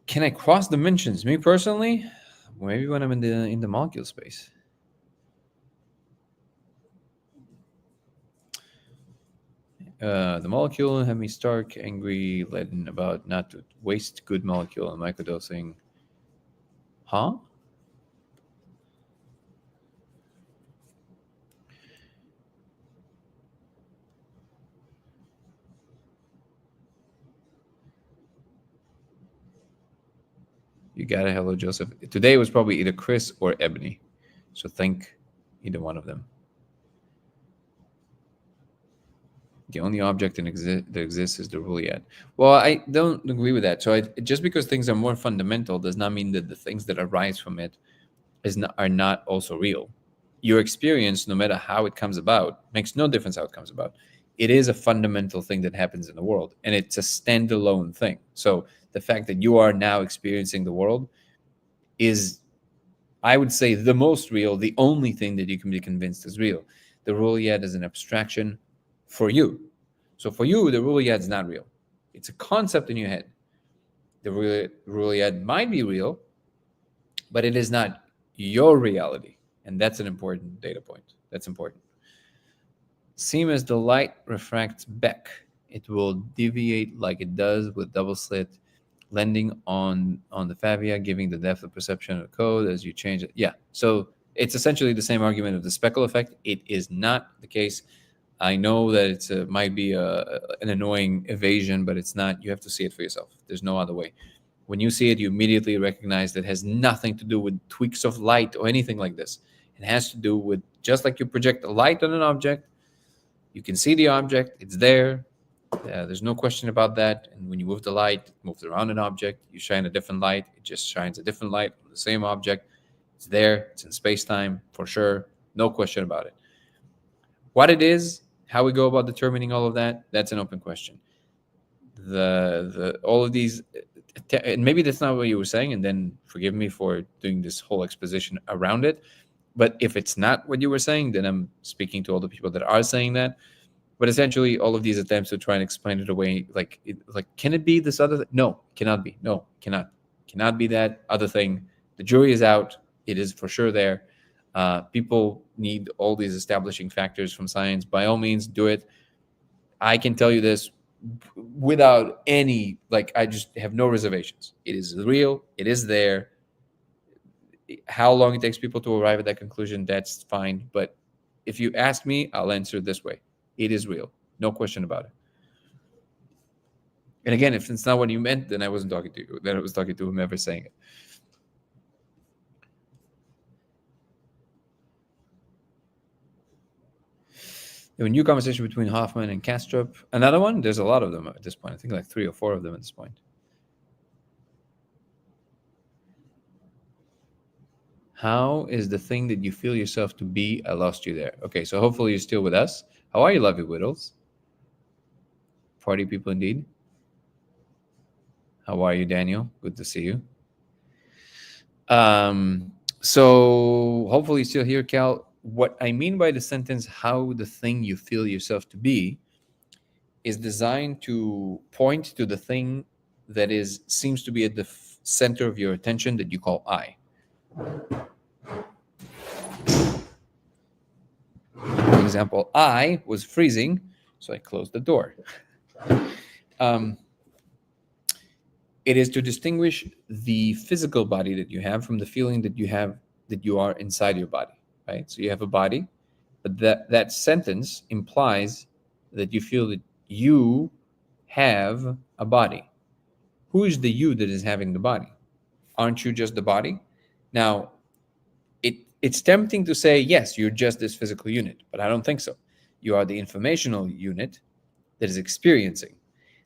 Can I cross dimensions? Me personally, maybe when I'm in the molecule space. The molecule had me stark, angry, leaden about not to waste good molecule and microdosing. Huh? You got it. Hello, Joseph. Today was probably either Chris or Ebony. So thank either one of them. The only object that exists is the rule yet. Well, I don't agree with that. So just because things are more fundamental does not mean that the things that arise from it are not also real. Your experience, no matter how it comes about, makes no difference how it comes about. It is a fundamental thing that happens in the world, and it's a standalone thing. So the fact that you are now experiencing the world is, I would say, the most real, the only thing that you can be convinced is real. The rule yet is an abstraction for you. So for you, the Ruliyat is not real. It's a concept in your head. The Ruliyat might be real, but it is not your reality. And that's an important data point. That's important. Same as the light refracts back, it will deviate like it does with double slit lending on the favia, giving the depth of perception of the code as you change it. Yeah, so it's essentially the same argument of the speckle effect. It is not the case. I know that it's might be an annoying evasion, but it's not. You have to see it for yourself. There's no other way. When you see it, you immediately recognize that it has nothing to do with tweaks of light or anything like this. It has to do with, just like you project a light on an object, you can see the object, it's there. There's no question about that. And when you move the light, it moves around an object. You shine a different light, it just shines a different light on the same object. It's there, it's in space-time for sure. No question about it. What it is, how we go about determining all of that, that's an open question. All of these, and maybe that's not what you were saying, and then forgive me for doing this whole exposition around it. But if it's not what you were saying, then I'm speaking to all the people that are saying that. But essentially, all of these attempts to try and explain it away, like can it be this other thing? No, cannot be. No, cannot be that other thing. The jury is out. It is for sure there. People need all these establishing factors from science. By all means, do it. I can tell you this without any, I just have no reservations. It is real. It is there. How long it takes people to arrive at that conclusion, that's fine. But if you ask me, I'll answer it this way. It is real. No question about it. And again, if it's not what you meant, then I wasn't talking to you. Then I was talking to whomever saying it. A new conversation between Hoffman and Kastrup. Another one? There's a lot of them at this point. I think 3 or 4 of them at this point. How is the thing that you feel yourself to be? I lost you there. Okay, so hopefully you're still with us. How are you, lovely Whittles? Party people indeed. How are you, Daniel? Good to see you. So hopefully you're still here, Cal. What I mean by the sentence, how the thing you feel yourself to be, is designed to point to the thing that seems to be at the center of your attention that you call I. For example, I was freezing, so I closed the door. It is to distinguish the physical body that you have from the feeling that you have that you are inside your body, right? So you have a body, but that sentence implies that you feel that you have a body. Who is the you that is having the body? Aren't you just the body? Now, it's tempting to say, yes, you're just this physical unit, but I don't think so. You are the informational unit that is experiencing,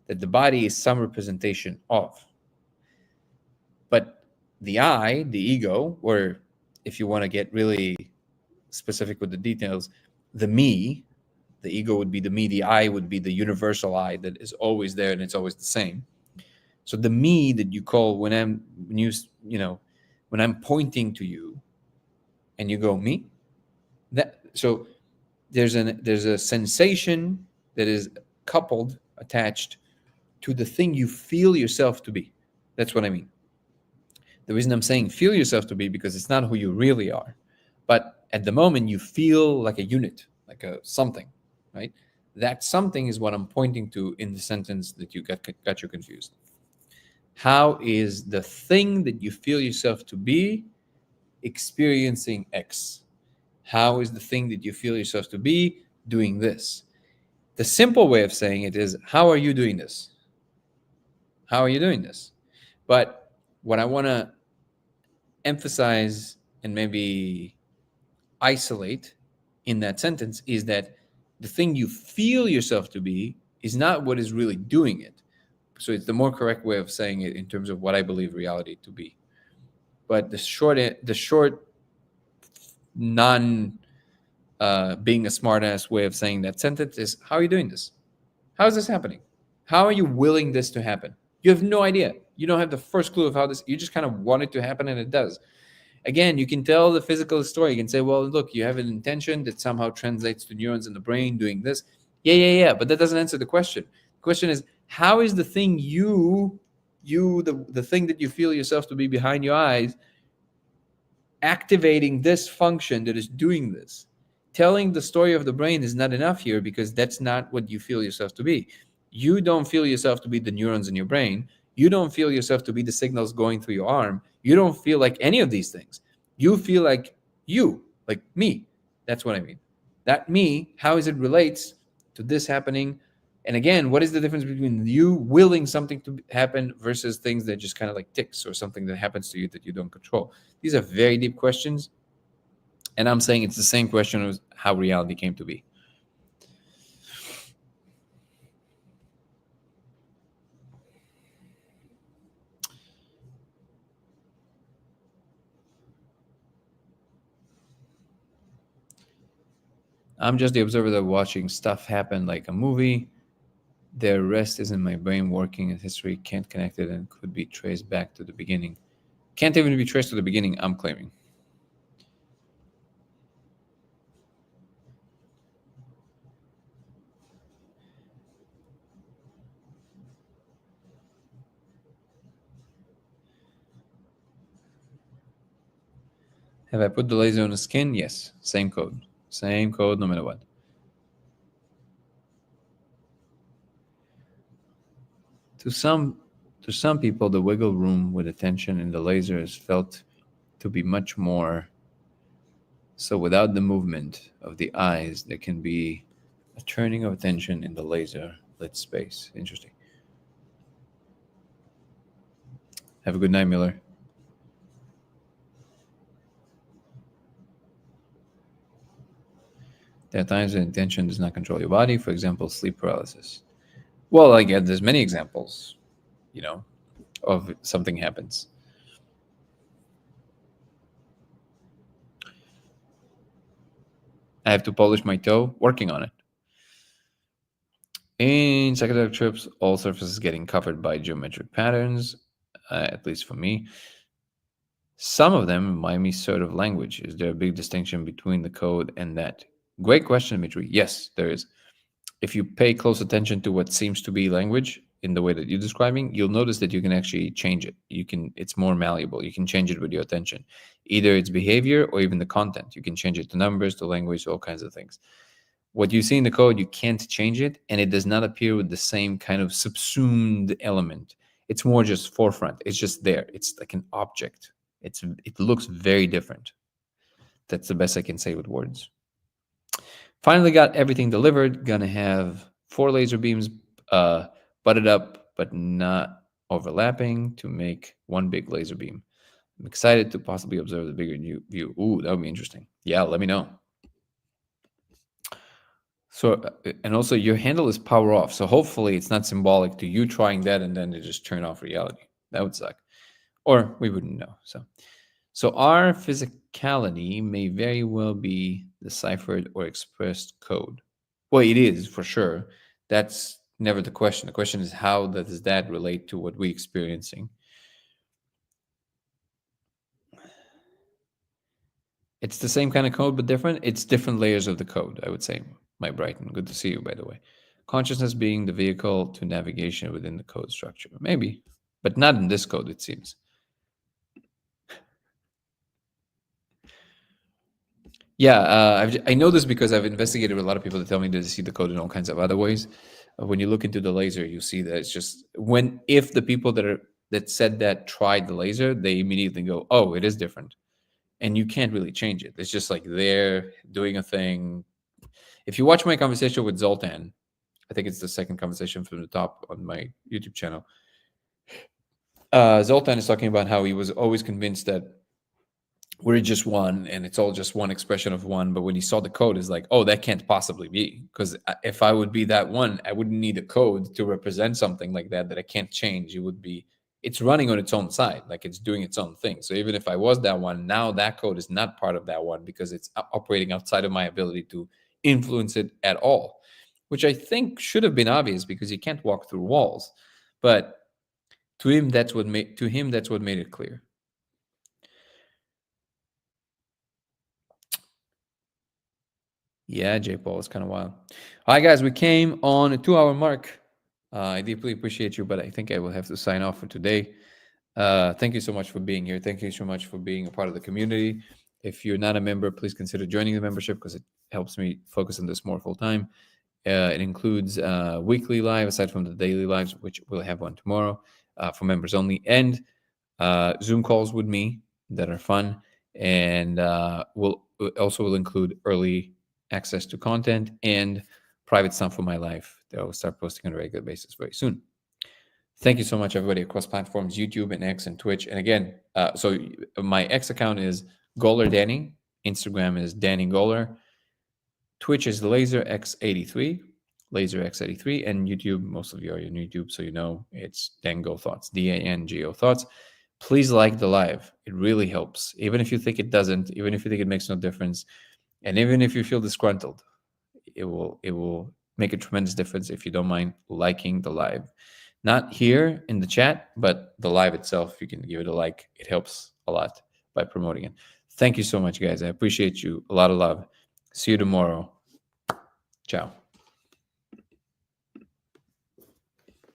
that the body is some representation of. But the I, the ego, or if you want to get really specific with the details, the me, the ego would be the me, the I would be the universal I that is always there and it's always the same. So the me that you call when I'm pointing to you and you go me, so there's a sensation that is coupled, attached to the thing you feel yourself to be. That's what I mean. The reason I'm saying feel yourself to be, because it's not who you really are, but at the moment you feel like a unit, like a something, right? That something is what I'm pointing to in the sentence that you got you confused. How is the thing that you feel yourself to be experiencing X? How is the thing that you feel yourself to be doing this? The simple way of saying it is, how are you doing this? How are you doing this? But what I want to emphasize and maybe isolate in that sentence is that the thing you feel yourself to be is not what is really doing it. So it's the more correct way of saying it in terms of what I believe reality to be. But the short non being a smartass way of saying that sentence is, how are you doing this? How is this happening? How are you willing this to happen? You have no idea. You don't have the first clue of how this, you just kind of want it to happen and it does. Again, you can tell the physical story. You can say, well, look, you have an intention that somehow translates to neurons in the brain doing this. Yeah. But that doesn't answer the question. The question is, how is the thing the thing that you feel yourself to be behind your eyes, activating this function that is doing this? Telling the story of the brain is not enough here, because that's not what you feel yourself to be. You don't feel yourself to be the neurons in your brain. You don't feel yourself to be the signals going through your arm. You don't feel like any of these things. You feel like you, like me. That's what I mean. That me, how is it relates to this happening? And again, what is the difference between you willing something to happen versus things that just kind of like ticks, or something that happens to you that you don't control? These are very deep questions. And I'm saying it's the same question as how reality came to be. I'm just the observer that watching stuff happen like a movie. The rest is in my brain working, and history can't connect it and could be traced back to the beginning. Can't even be traced to the beginning, I'm claiming. Have I put the laser on the skin? Yes. Same code. Same code no matter what. To some people, the wiggle room with attention in the laser is felt to be much more. So without the movement of the eyes, there can be a turning of attention in the laser lit space. Interesting. Have a good night, Miller. There are times when attention does not control your body. For example, sleep paralysis. Well, I get there's many examples, of something happens. I have to polish my toe. Working on it. In psychedelic trips, all surfaces getting covered by geometric patterns, at least for me. Some of them remind me sort of language. Is there a big distinction between the code and that? Great question, Mitri. Yes, there is. If you pay close attention to what seems to be language in the way that you're describing, you'll notice that you can actually change it. It's more malleable. You can change it with your attention. Either its behavior or even the content. You can change it to numbers, to language, all kinds of things. What you see in the code, you can't change it, and it does not appear with the same kind of subsumed element. It's more just forefront. It's just there. It's like an object. It looks very different. That's the best I can say with words. Finally got everything delivered. Gonna have 4 laser beams butted up but not overlapping to make one big laser beam. I'm excited to possibly observe the bigger view. Ooh, that would be interesting. Yeah, let me know. So, and also your handle is power off. So hopefully it's not symbolic to you trying that and then to just turn off reality. That would suck. Or we wouldn't know. So our physicality may very well be deciphered or expressed code. Well, it is for sure. That's never the question. The question is how does that relate to what we're experiencing? It's the same kind of code, but different. It's different layers of the code, I would say. My Brighton, good to see you, by the way. Consciousness being the vehicle to navigation within the code structure. Maybe, but not in this code, it seems. Yeah, I know this because I've investigated with a lot of people that tell me that they see the code in all kinds of other ways. When you look into the laser, you see that it's just if the people that said that tried the laser, they immediately go, "Oh, it is different," and you can't really change it. It's just like they're doing a thing. If you watch my conversation with Zoltan, I think it's the second conversation from the top on my YouTube channel. Zoltan is talking about how he was always convinced that we're just one and it's all just one expression of one. But when he saw the code, it's like, oh, that can't possibly be. Because if I would be that one, I wouldn't need a code to represent something like that I can't change. It would be, it's running on its own side, like it's doing its own thing. So even if I was that one, now that code is not part of that one because it's operating outside of my ability to influence it at all, which I think should have been obvious because you can't walk through walls. But to him, that's what made it clear. Yeah, J Paul, it's kind of wild. All right, guys, we came on a 2-hour mark. I deeply appreciate you, but I think I will have to sign off for today. Thank you so much for being here. Thank you so much for being a part of the community. If you're not a member, please consider joining the membership because it helps me focus on this more full time. It includes weekly live, aside from the daily lives, which we'll have one tomorrow for members only, and Zoom calls with me that are fun, and we'll also will include early access to content and private stuff for my life that I will start posting on a regular basis very soon. Thank you so much, everybody, across platforms, YouTube and X and Twitch. And again, so my X account is Goller Danny. Instagram is Danny Goller. Twitch is LaserX83, LaserX83, and YouTube. Most of you are on YouTube, so you know it's Dango Thoughts, DANGO Thoughts. Please like the live; it really helps. Even if you think it doesn't, even if you think it makes no difference, and even if you feel disgruntled, it will make a tremendous difference if you don't mind liking the live. Not here in the chat, but the live itself. You can give it a like; it helps a lot by promoting it. Thank you so much, guys. I appreciate you. A lot of love. See you tomorrow. Ciao.